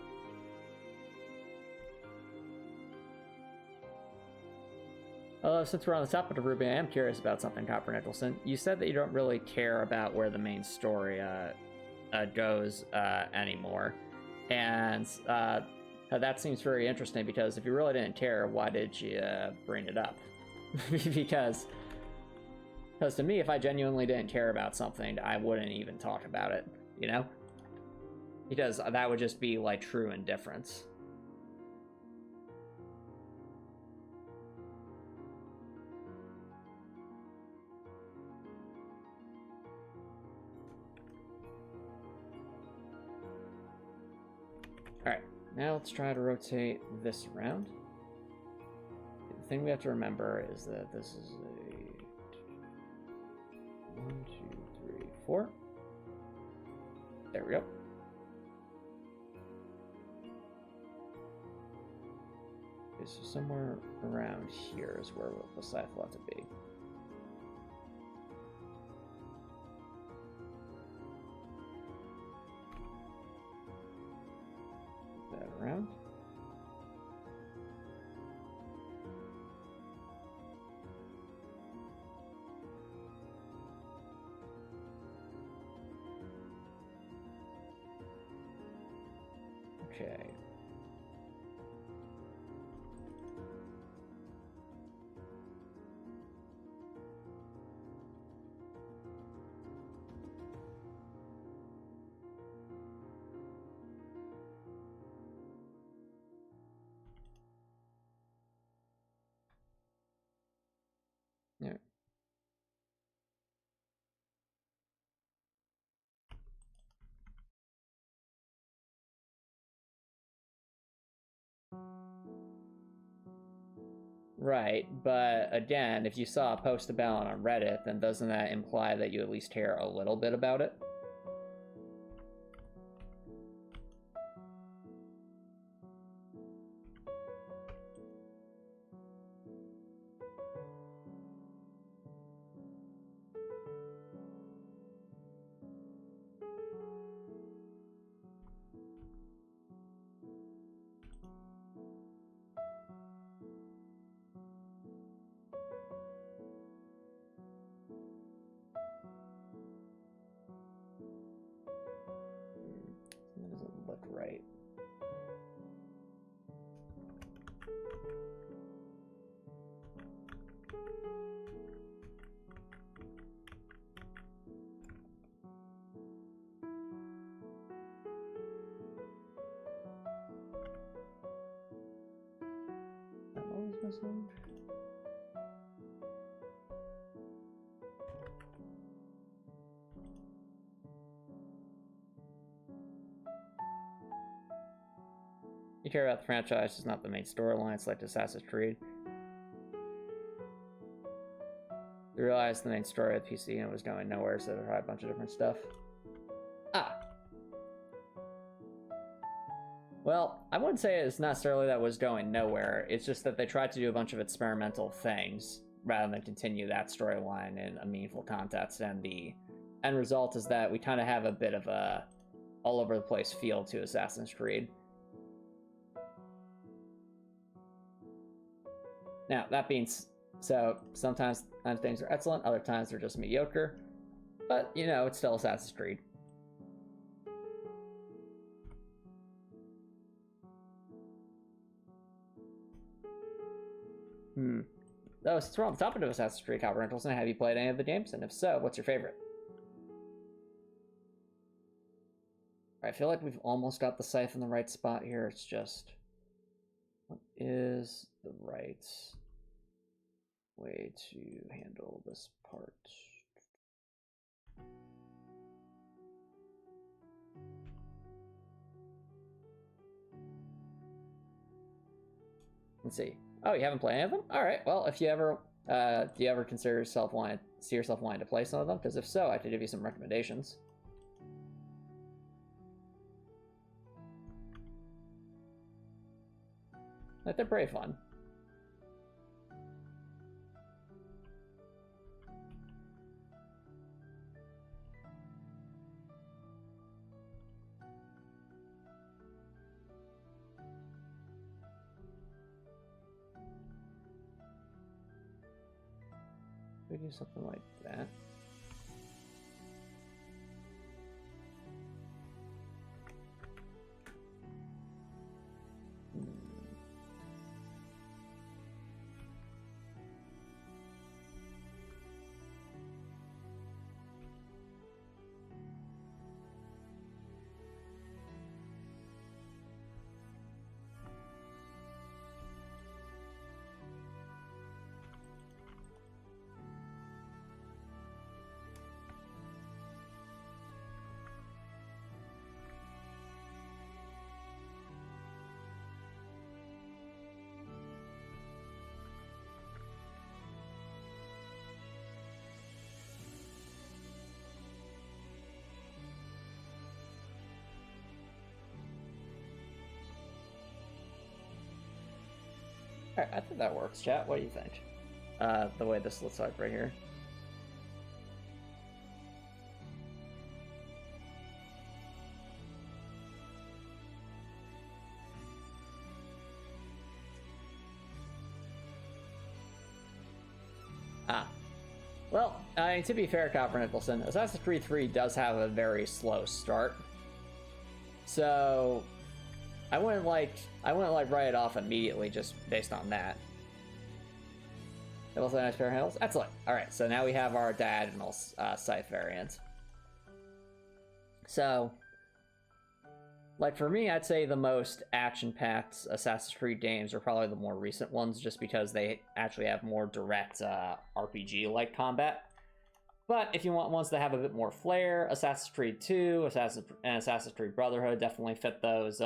[SPEAKER 1] Although, since we're on the topic of Ruby, I am curious about something, Copper Nicholson. You said that you don't really care about where the main story goes anymore. And that seems very interesting, because if you really didn't care, why did you bring it up? Because to me, if I genuinely didn't care about something, I wouldn't even talk about it, you know? Because that would just be, like, true indifference. Alright, now let's try to rotate this around. The thing we have to remember is that this is a 1, 2, 3, 4. There we go. Okay, so somewhere around here is where the scythe will have to be. Put that around. Okay. Yeah. Right, but again, if you saw a post about it on Reddit, then doesn't that imply that you at least care a little bit about it? That doesn't look right. You care about the franchise, it's not the main storyline. It's like Assassin's Creed. You realized the main story of the PC and was going nowhere, so they tried a bunch of different stuff. Ah. Well, I wouldn't say it's necessarily that it was going nowhere. It's just that they tried to do a bunch of experimental things rather than continue that storyline in a meaningful context. And the end result is that we kind of have a bit of a all over the place feel to Assassin's Creed. Now, that being so, sometimes things are excellent, other times they're just mediocre. But, you know, it's still Assassin's Creed. So, since we're on the topic of Assassin's Creed, Calvin Rentelson, have you played any of the games? And if so, what's your favorite? I feel like we've almost got the Scythe in the right spot here. It's just, what is the right way to handle this part? Let's see. Oh, you haven't played any of them? All right. Well, if you ever do you ever see yourself wanting to play some of them? Because if so, I could give you some recommendations. Like, they're pretty fun. We do something like that. Alright, I think that works, chat. What do you think? The way this looks like right here. Well, to be fair, Copper Nicholson, Assassin's Creed 3 does have a very slow start. So I wouldn't write it off immediately just based on that. It also nice pair of handles. Excellent. All right, so now we have our diagonal Scythe variant. So, like for me, I'd say the most action-packed Assassin's Creed games are probably the more recent ones, just because they actually have more direct RPG-like combat. But if you want ones that have a bit more flair, Assassin's Creed 2 and Assassin's Creed Brotherhood definitely fit those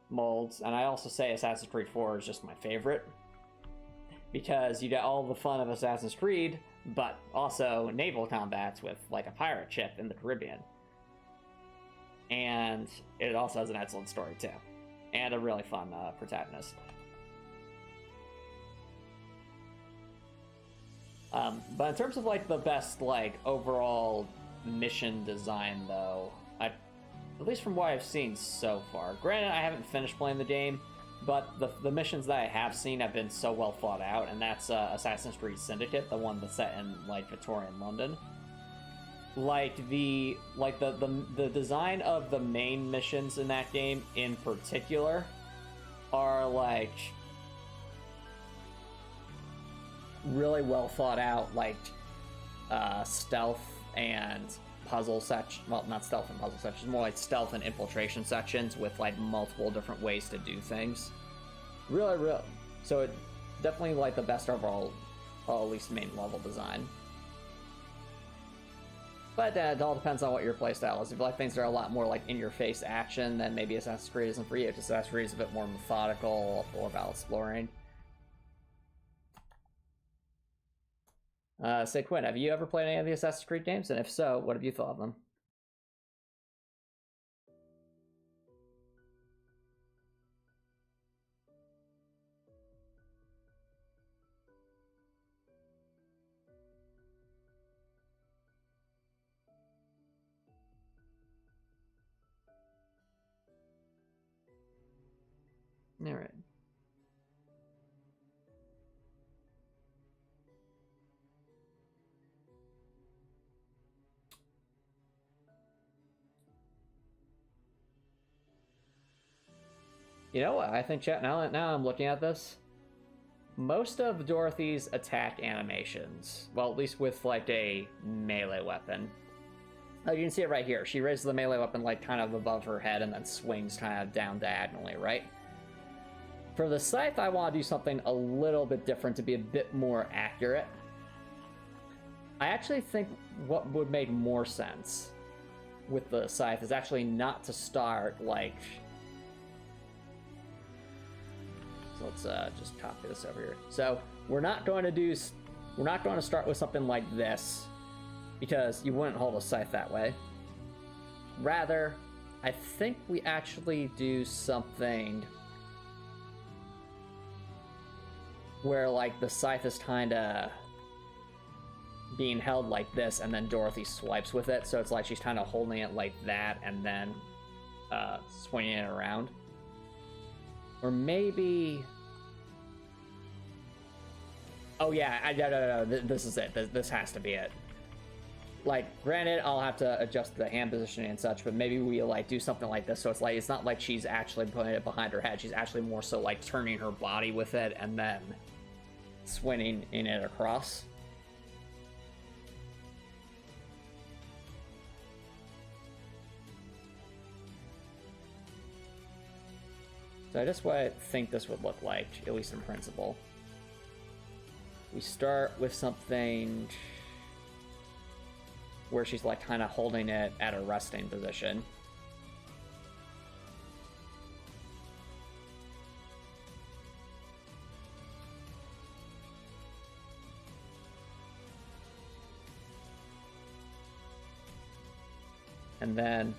[SPEAKER 1] molds. And I also say Assassin's Creed 4 is just my favorite, because you get all the fun of Assassin's Creed, but also naval combats with like a pirate ship in the Caribbean. And it also has an excellent story too, and a really fun protagonist. But in terms of like the best like overall mission design though, at least from what I've seen so far, granted I haven't finished playing the game, but the missions that I have seen have been so well thought out, and that's Assassin's Creed Syndicate, the one that's set in like Victorian London. Like the design of the main missions in that game in particular are like really well thought out, like stealth and puzzle section. Well, not stealth and puzzle sections, more like stealth and infiltration sections with like multiple different ways to do things. Really. So definitely like the best overall, at least main level design. But it all depends on what your playstyle is. If you like things that are a lot more like in-your-face action, then maybe Assassin's Creed isn't for you. Assassin's Creed is a bit more methodical, more about exploring. Say, Quinn, have you ever played any of the Assassin's Creed games? And if so, what have you thought of them? All right. You know what? I think, chat, now I'm looking at this, most of Dorothy's attack animations, well, at least with like a melee weapon, you can see it right here. She raises the melee weapon like kind of above her head and then swings kind of down diagonally, right? For the Scythe, I want to do something a little bit different to be a bit more accurate. I actually think what would make more sense with the Scythe is actually not to start like... So let's just copy this over here. So we're not going to start with something like this, because you wouldn't hold a Scythe that way. Rather, I think we actually do something where like the Scythe is kind of being held like this, and then Dorothy swipes with it, so it's like she's kind of holding it like that and then swinging it around. Or maybe... Oh yeah, no, this is it. This has to be it. Like, granted, I'll have to adjust the hand positioning and such, but maybe we like do something like this, so it's like, it's not like she's actually putting it behind her head, she's actually more so like turning her body with it and then swinging in it across. So that's what I think this would look like, at least in principle. We start with something where she's like kind of holding it at a resting position. And then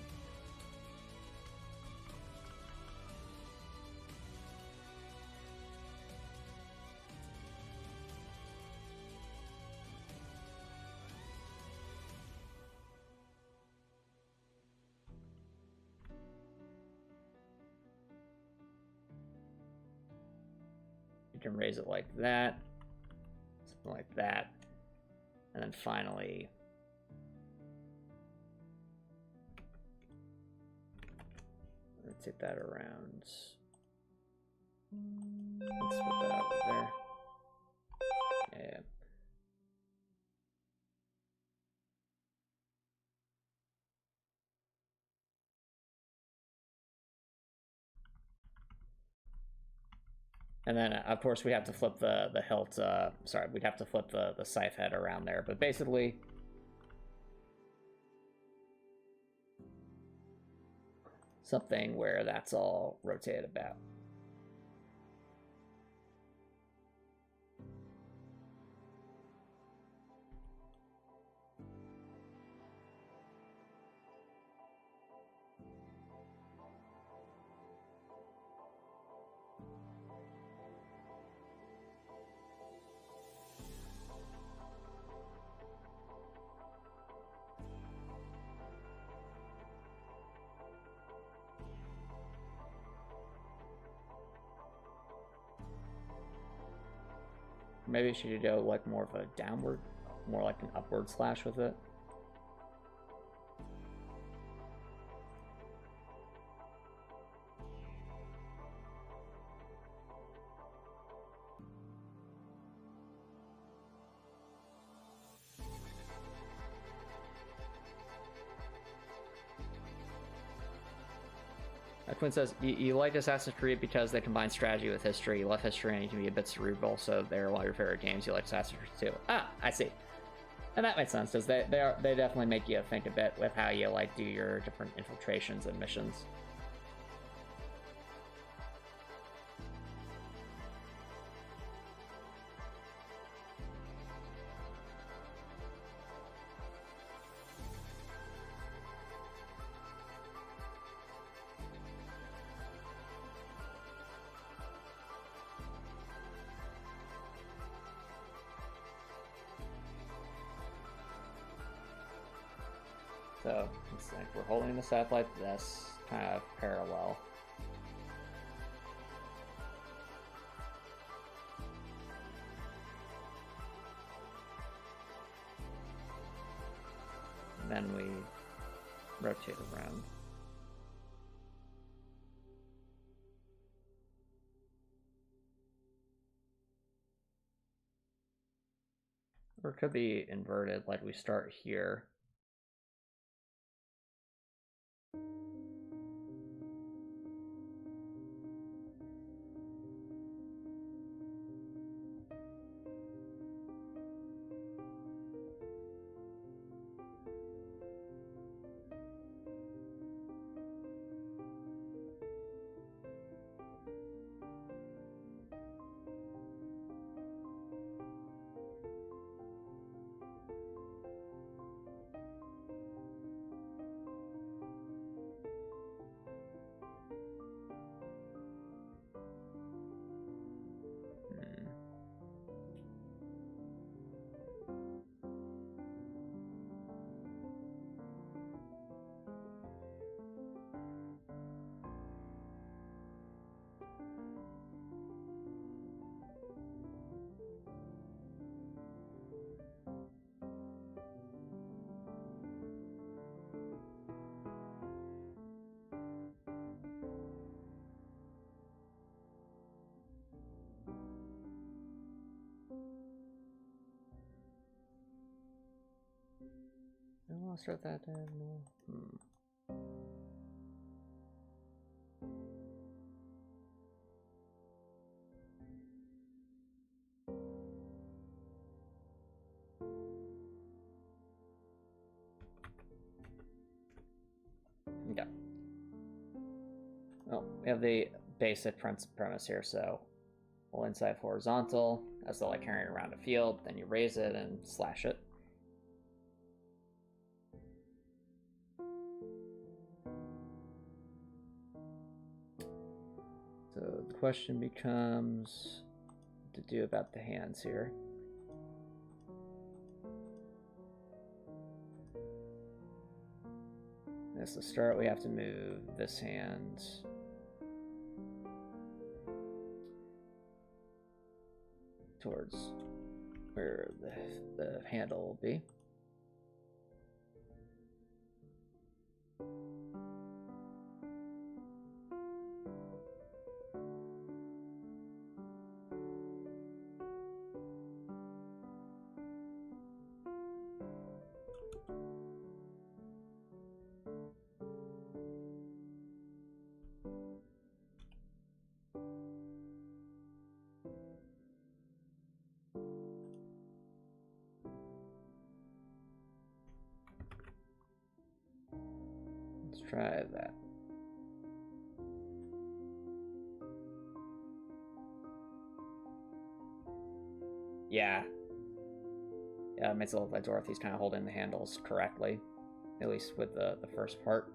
[SPEAKER 1] you can raise it like that, something like that, and then finally rotate that around. Let's put that over there. Yeah. And then, of course, we have to flip the hilt, sorry, we'd have to flip the Scythe head around there. But basically, something where that's all rotated about. Maybe she should go like more of a downward, more like an upward slash with it. Quinn says, you liked Assassin's Creed because they combine strategy with history. You love history and you can be a bit cerebral, so they're one of your favorite games. You like Assassin's Creed too. Ah, I see. And that makes sense, because they definitely make you think a bit with how you like do your different infiltrations and missions. So it's like we're holding the Scythe like this, kind of parallel. And then we rotate around. Or it could be inverted, like we start here. I want to start that in. Okay. Well, we have the basic premise here, so we'll inside horizontal, as though like carrying around a field, then you raise it and slash it. So the question becomes what to do about the hands here. As to start, we have to move this hand towards where the handle will be. Let's try that. Yeah. Yeah, it makes it look like Dorothy's kind of holding the handles correctly, at least with the first part.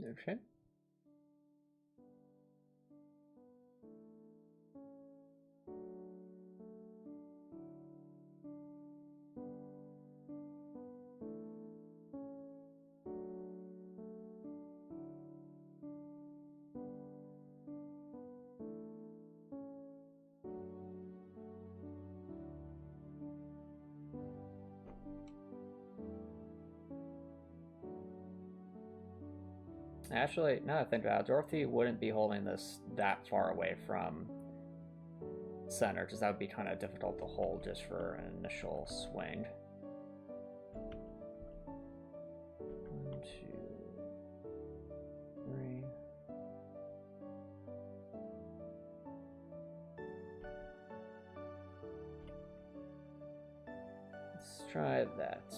[SPEAKER 1] Okay. Actually, now that I think about it, Dorothy wouldn't be holding this that far away from center, because that would be kind of difficult to hold just for an initial swing. 1, 2, 3. Let's try that.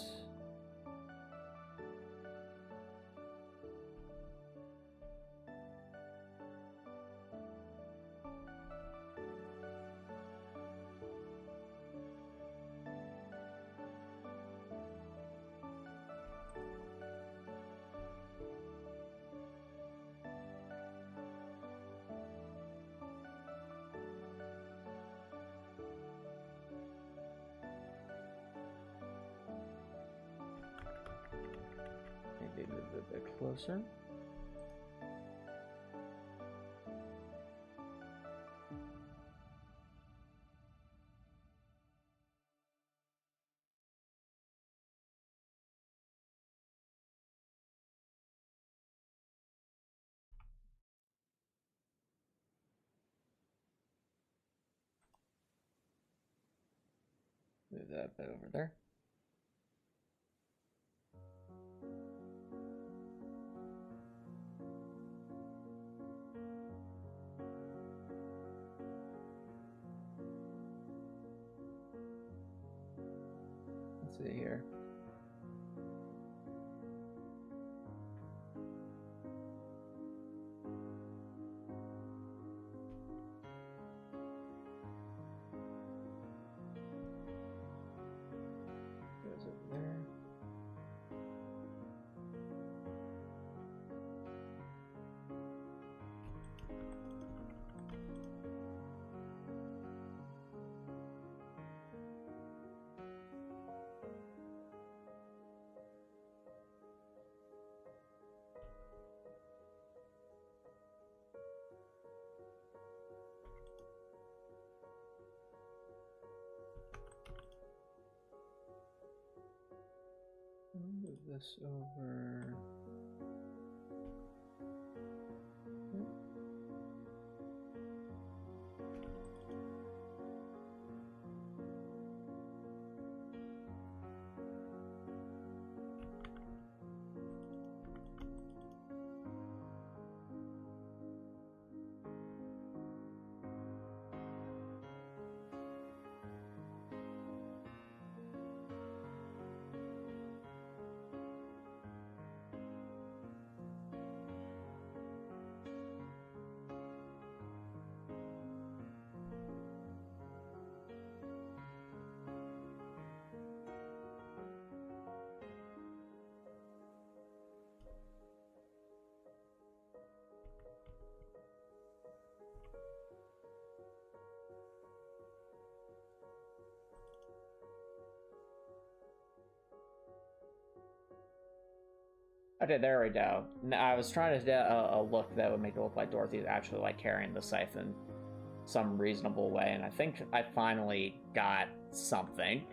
[SPEAKER 1] Maybe move it a bit closer. Move that bit over there. Let's see here. Goes over there. Move this over. Okay, there we go. I was trying to get a look that would make it look like Dorothy's actually like carrying the scythe in some reasonable way, and I think I finally got something.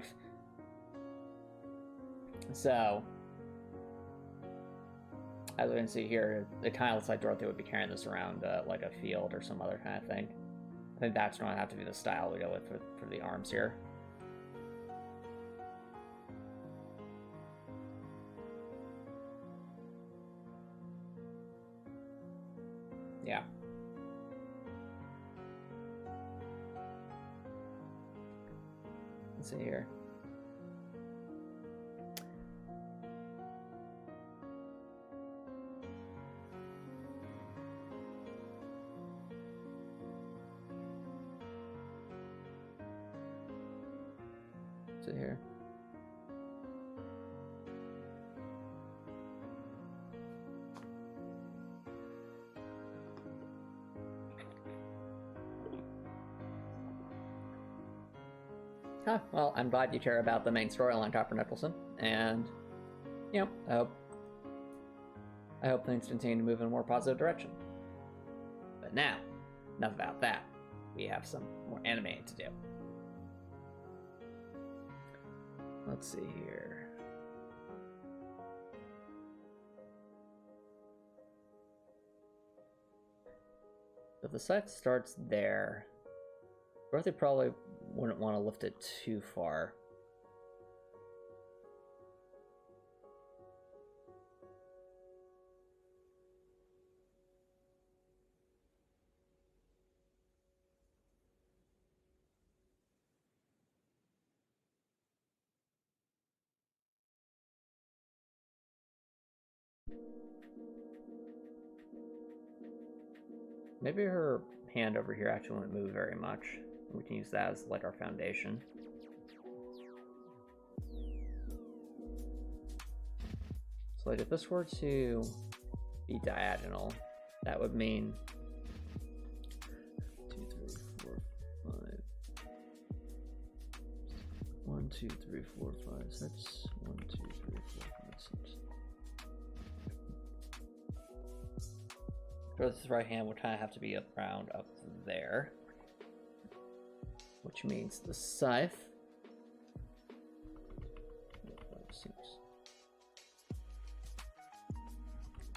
[SPEAKER 1] So, as we can see here, it kind of looks like Dorothy would be carrying this around like a field or some other kind of thing. I think that's going to have to be the style we go with for the arms here. Yeah. Let's see here. Let's see here. Ah, well, I'm glad you care about the main storyline, Copper Nicholson, and, you know, I hope things continue to move in a more positive direction. But now, enough about that. We have some more animating to do. Let's see here. If the Scythe starts there, Dorothy probably wouldn't want to lift it too far. Maybe her hand over here actually won't move very much. We can use that as like our foundation. So like if this were to be diagonal, that would mean 2, 3, 4, 5. 1, 2, 3, 4, 5, 6. 1, 2, 3, 4, 5, 6. Dorothy's right hand would kind of have to be around up there, which means the Scythe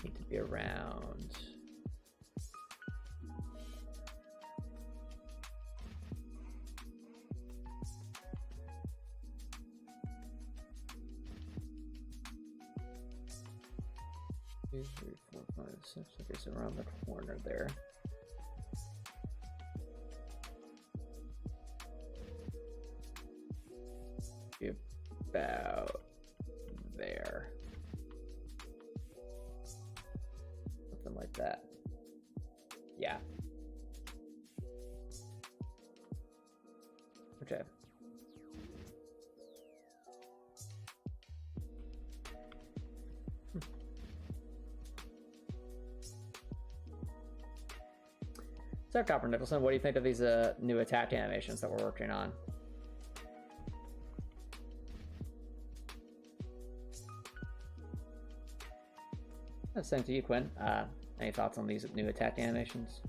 [SPEAKER 1] need to be around two, 3, 4, 5, 6. Okay, so around the corner there. About there. Something like that. Yeah. Okay. So, Copper Nicholson, what do you think of these new attack animations that we're working on? Same to you, Quinn. Any thoughts on these new attack animations?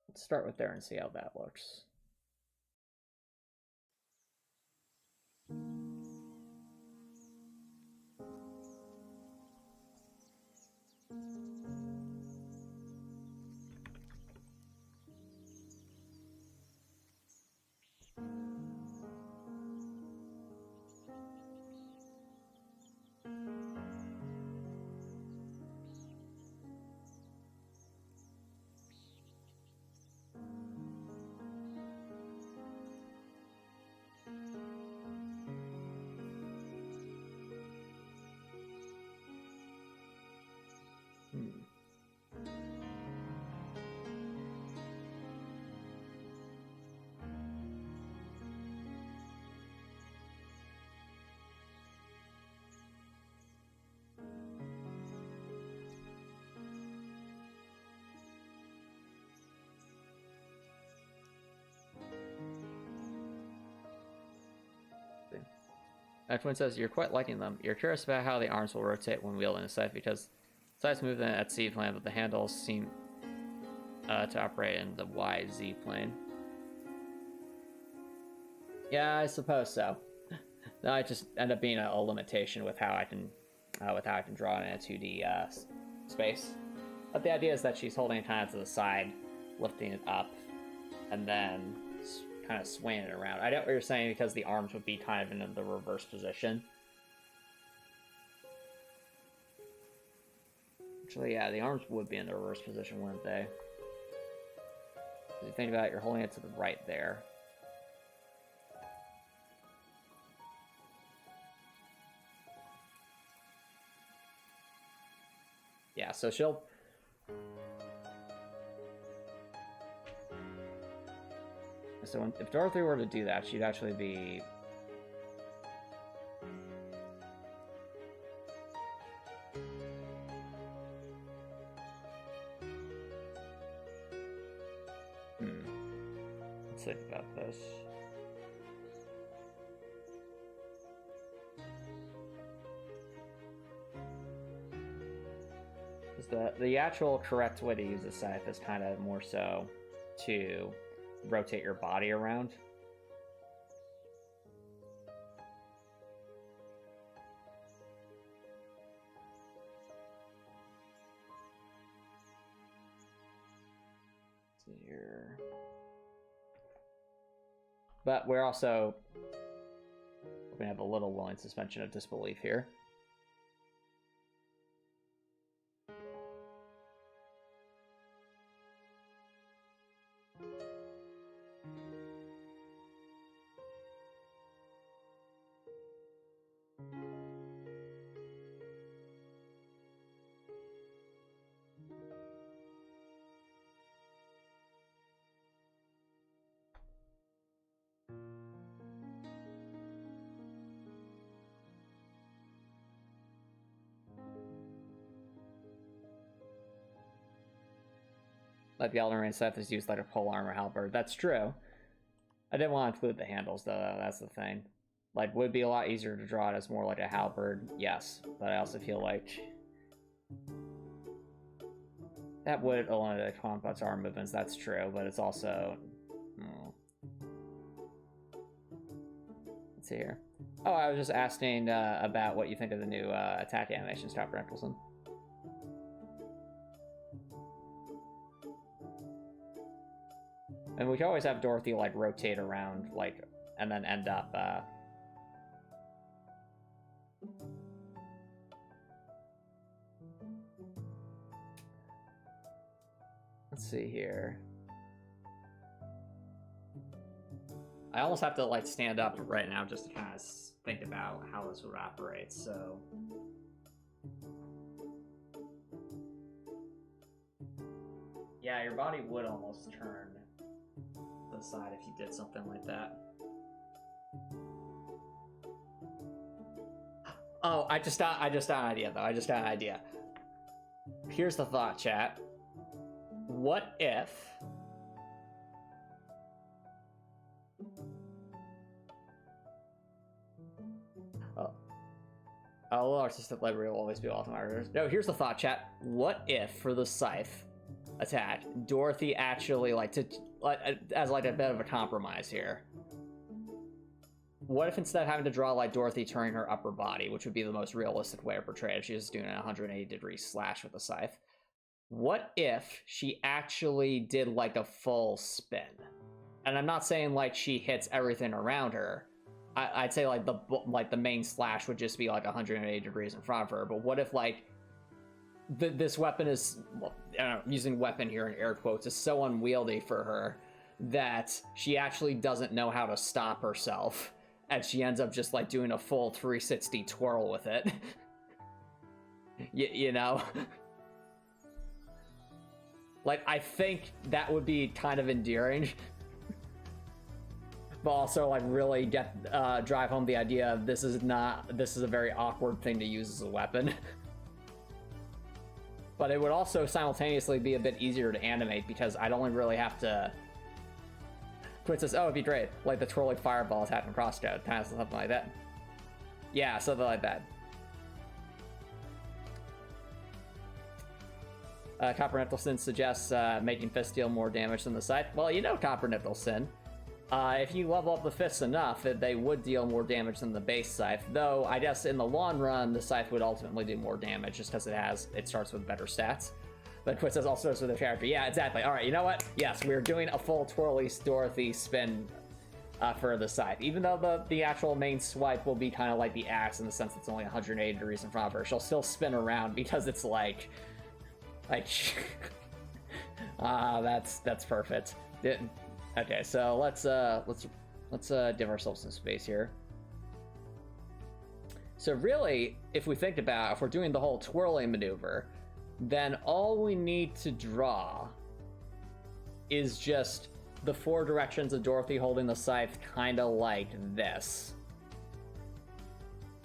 [SPEAKER 1] Let's start with there and see how that looks. Twin says, you're quite liking them. You're curious about how the arms will rotate when wielding a Scythe because Scythe's movement at Z plane, but the handles seem to operate in the YZ plane. Yeah, I suppose so. No, I just end up being a limitation with how I can draw it in a 2D space. But the idea is that she's holding it kind of to the side, lifting it up, and then kind of swaying it around. I know what you're saying because the arms would be kind of in the reverse position. Actually, yeah, the arms would be in the reverse position, wouldn't they? If you think about it, you're holding it to the right there. Yeah, so she'll... So if Dorothy were to do that, she'd actually be... think about this. The actual correct way to use the Scythe is kind of more so to rotate your body around. Let's see here. But we're also going to have a little willing suspension of disbelief here. Like the Elden Ring Scythe is used like a pole armor halberd. That's true. I didn't want to include the handles though, that's the thing. Like, would be a lot easier to draw it as more like a halberd, yes. But I also feel like that would eliminate the combat's arm movements, that's true, but it's also... Let's see here. Oh, I was just asking about what you think of the new attack animation, Stop Recklesson. And we can always have Dorothy, like, rotate around, like, and then end up, Let's see here. I almost have to, like, stand up right now just to kind of think about how this would operate, so... Yeah, your body would almost turn the side if you did something like that. Oh, I just got an idea though. I just got an idea. Here's the thought, chat. What if a little artistic library will always be ultimate. No, here's the thought, chat. What if for the Scythe attack, Dorothy actually as like a bit of a compromise here? What if instead of having to draw like Dorothy turning her upper body, which would be the most realistic way to portray it if she was doing a 180-degree slash with a Scythe, what if she actually did like a full spin? And I'm not saying like she hits everything around her. I'd say like the main slash would just be like 180 degrees in front of her. But what if like this weapon is, well, using weapon here in air quotes, is so unwieldy for her that she actually doesn't know how to stop herself, and she ends up just like doing a full 360 twirl with it. You know? Like, I think that would be kind of endearing. But also, like, really drive home the idea of this is a very awkward thing to use as a weapon. But it would also simultaneously be a bit easier to animate because I'd only really have to... Quinn says, oh, it'd be great. Like the twirling fireball attacking crosscode, kind of something like that. Yeah, something like that. Copper Nicholson suggests making fists deal more damage than the Scythe. Well, you know, Copper Nicholson, if you level up the fists enough, they would deal more damage than the base Scythe. Though, I guess in the long run, the Scythe would ultimately do more damage just because it starts with better stats. But Quit says also starts with the character. Yeah, exactly. All right, you know what? Yes, we're doing a full twirly Dorothy spin for the Scythe. Even though the actual main swipe will be kind of like the axe in the sense it's only 180 degrees in front of her, she'll still spin around because it's like that's perfect. Okay, so let's give ourselves some space here. So really, if we're doing the whole twirling maneuver, then all we need to draw is just the four directions of Dorothy holding the Scythe, kind of like this.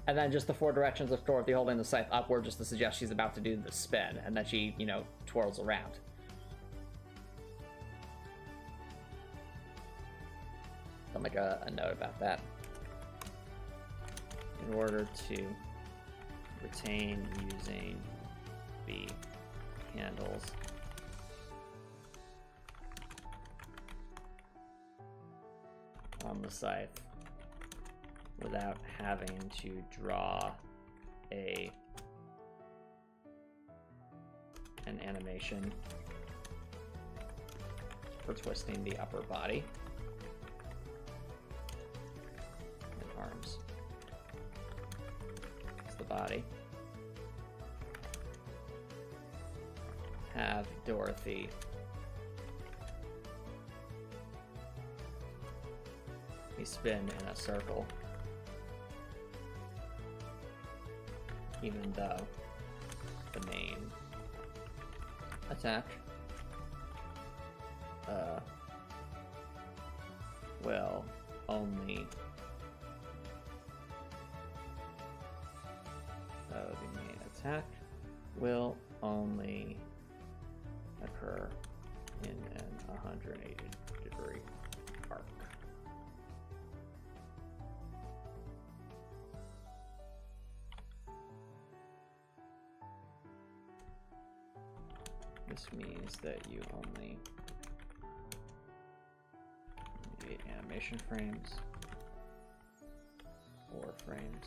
[SPEAKER 1] And then just the four directions of Dorothy holding the Scythe upward, just to suggest she's about to do the spin, and then she, twirls around. make a note about that. In order to retain using the handles on the scythe without having to draw an animation for twisting the upper body and arms. It's the body. Have Dorothy spin in a circle, even though the main attack will only the main attack will only occur in an 180-degree arc. This means that you only need animation frames or frames.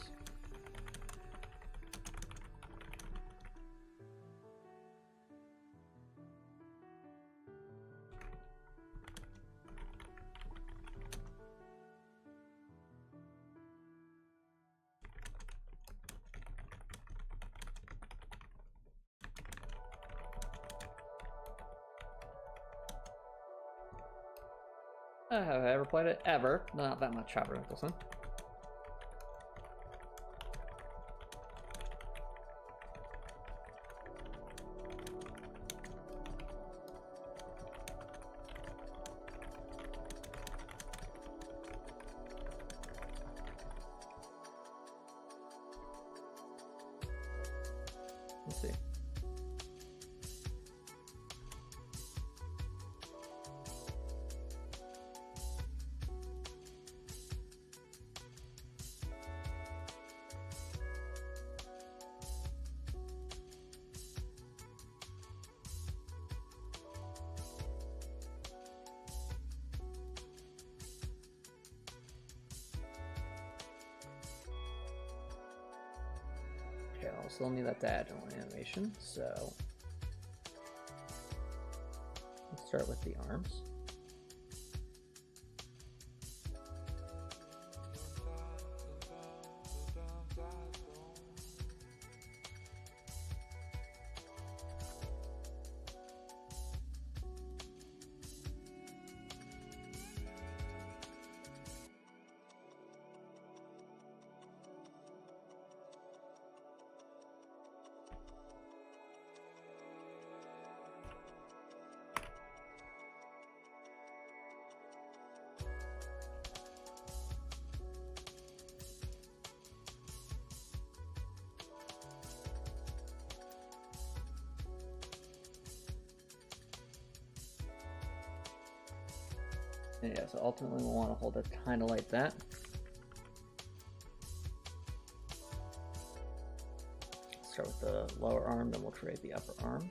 [SPEAKER 1] Have I ever played it? Ever. Not that much Chopper Nicholson. Let's see. Okay, I'll still need that diagonal animation, so let's start with the arms. And yeah, so ultimately we'll want to hold it kind of like that. Start with the lower arm, then we'll create the upper arm.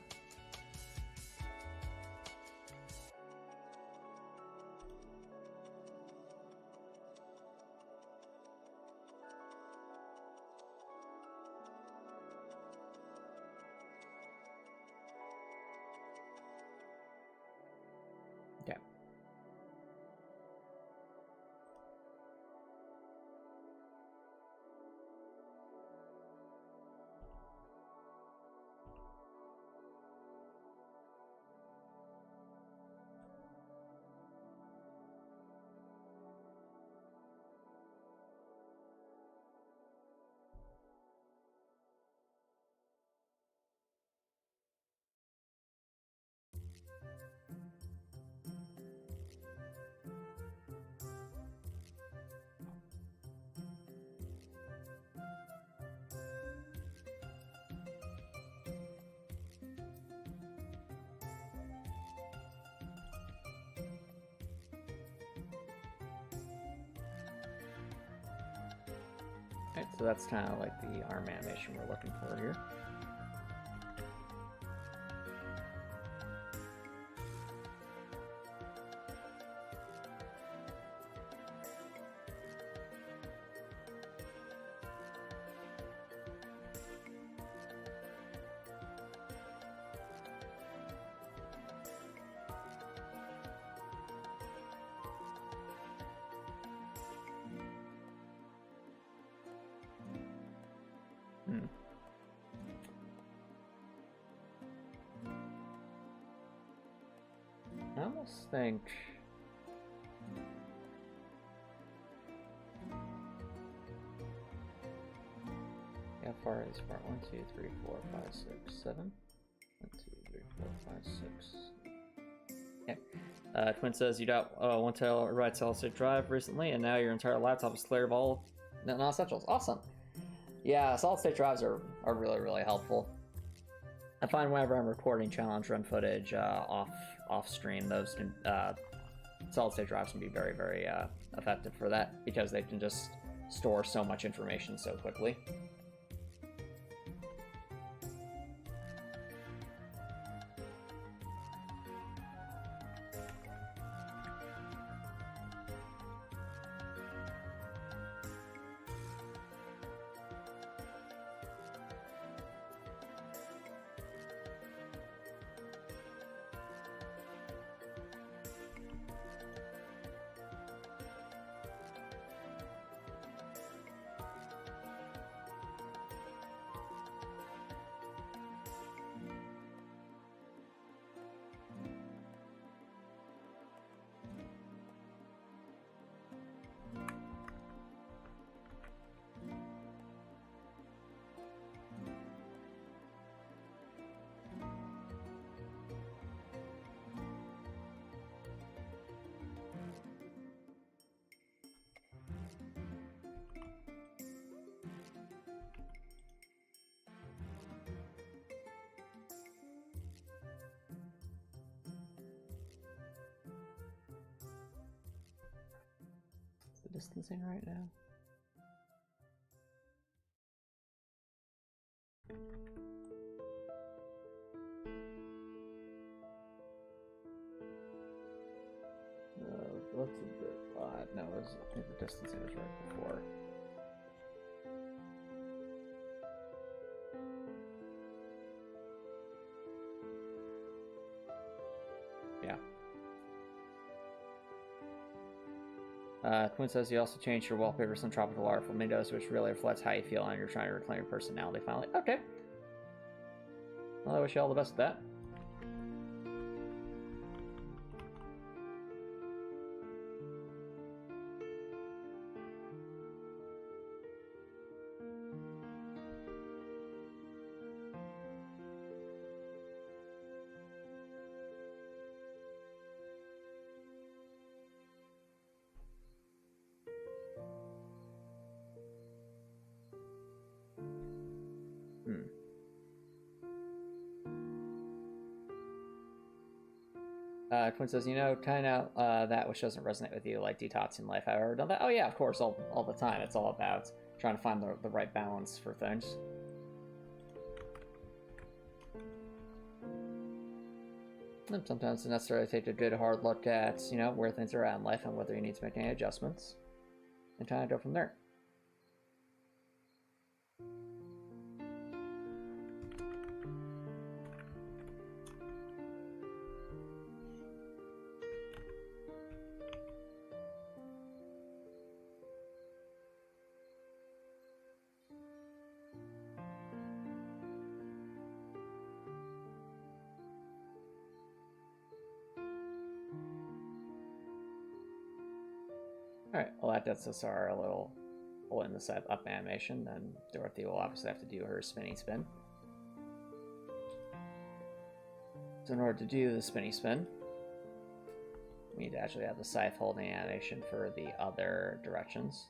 [SPEAKER 1] Okay. Alright, so that's kind of like the arm animation we're looking for here. I almost think how far is part 1, 2, 3, 4, 5, 6, 7? 1, 2, 3, 4, 5, 6. Okay. Twin says you got 1 terabyte solid state drive recently, and now your entire laptop is clear of all non-essentials. Awesome. Yeah, solid state drives are really, really helpful. I find whenever I'm recording challenge run footage off stream, those can, solid state drives can be very, very effective for that, because they can just store so much information so quickly. Distancing right now. That's a bit odd. No, I think the distancing was right before. Yeah. Quinn says you also changed your wallpaper some tropical art flamingos, which really reflects how you feel and you're trying to reclaim your personality finally. Okay. Well, I wish you all the best with that. Quinn says, you know, kind of that which doesn't resonate with you, like detoxing life. Have I ever done that? Oh yeah, of course, all the time. It's all about trying to find the right balance for things. And sometimes it's necessary to take a good hard look at, you know, where things are at in life and whether you need to make any adjustments, and kind of go from there. Alright, well that gets us our little pull in the set up animation, then Dorothy will obviously have to do her spinny spin. So in order to do the spinny spin, we need to actually have the Scythe holding animation for the other directions.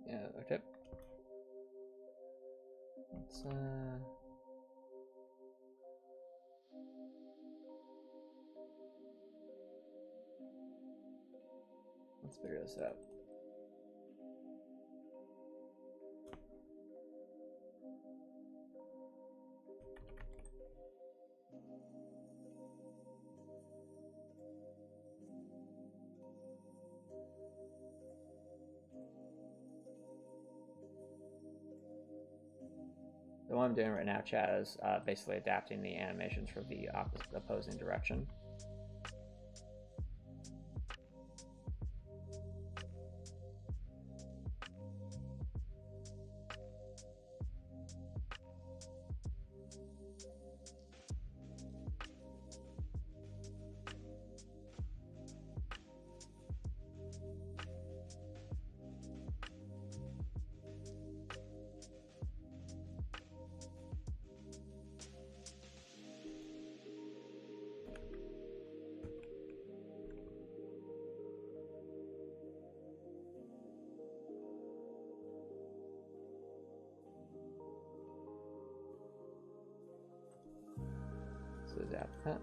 [SPEAKER 1] Yeah, okay. Let's figure this out. So what I'm doing right now, chat, is basically adapting the animations for the opposing direction. So adapt that.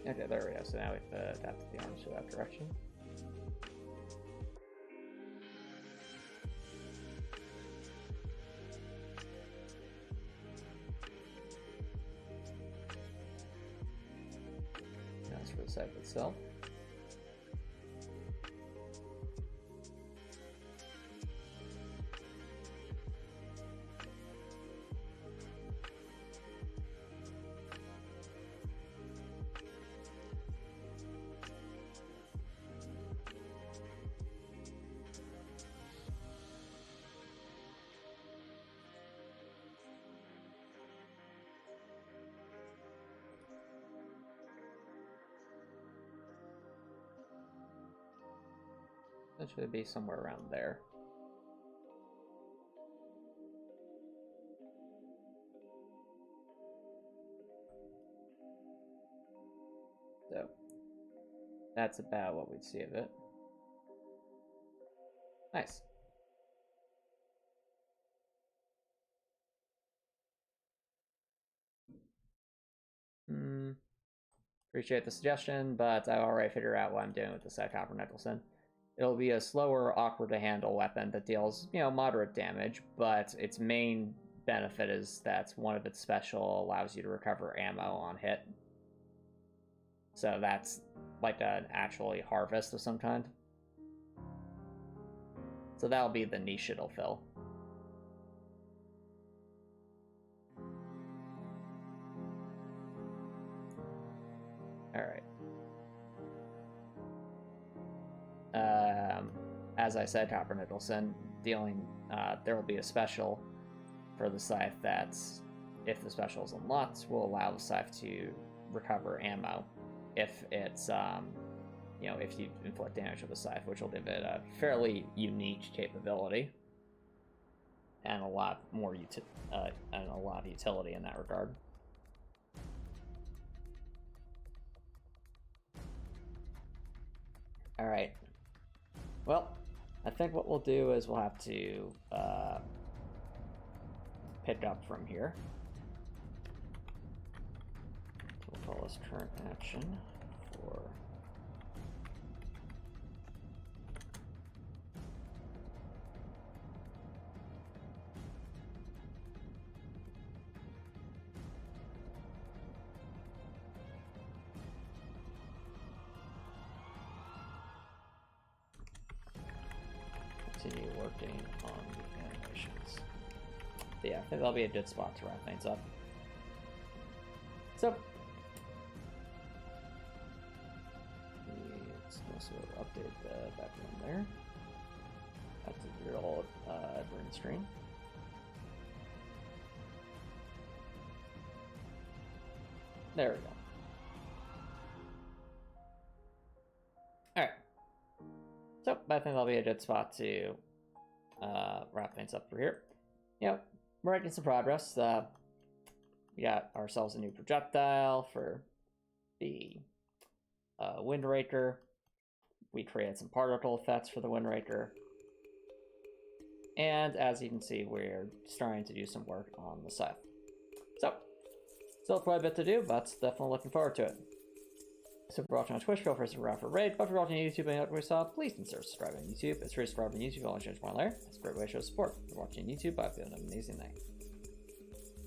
[SPEAKER 1] Okay, there we go. So now we've adapted the arms to that direction. That's for the Scythe itself. That should be somewhere around there. So that's about what we'd see of it. Nice. Appreciate the suggestion, but I already figured out what I'm doing with the Scythe Copper Nicholson. It'll be a slower, awkward to handle weapon that deals, moderate damage, but its main benefit is that one of its special allows you to recover ammo on hit. So that's like an actually harvest of some kind. So that'll be the niche it'll fill. Alright. As I said, Copper Nicholson, dealing, there will be a special for the Scythe that, if the special is unlocked, will allow the Scythe to recover ammo if it's, if you inflict damage with the Scythe, which will give it a fairly unique capability and a lot more utility in that regard. All right. Well, I think what we'll do is we'll have to pick up from here. So we'll call this current action for continue working on the animations. yeah, I think that'll be a good spot to wrap things up. So, let's also update the background there. That's a your old green screen. There we go. Alright. So, I think that'll be a good spot to wrap things up for here. You know, we're making some progress. We got ourselves a new projectile for the Windraker. We created some particle effects for the Windraker. And as you can see, we're starting to do some work on the Scythe. So, still quite a bit to do, but definitely looking forward to it. So if you're watching on Twitch, feel free to subscribe for raid. But if you're watching on YouTube and what we saw, please consider subscribing on YouTube. It's free to subscribe on YouTube, only change one layer. That's a great way to show support. If you're watching on YouTube, I hope you have an amazing night.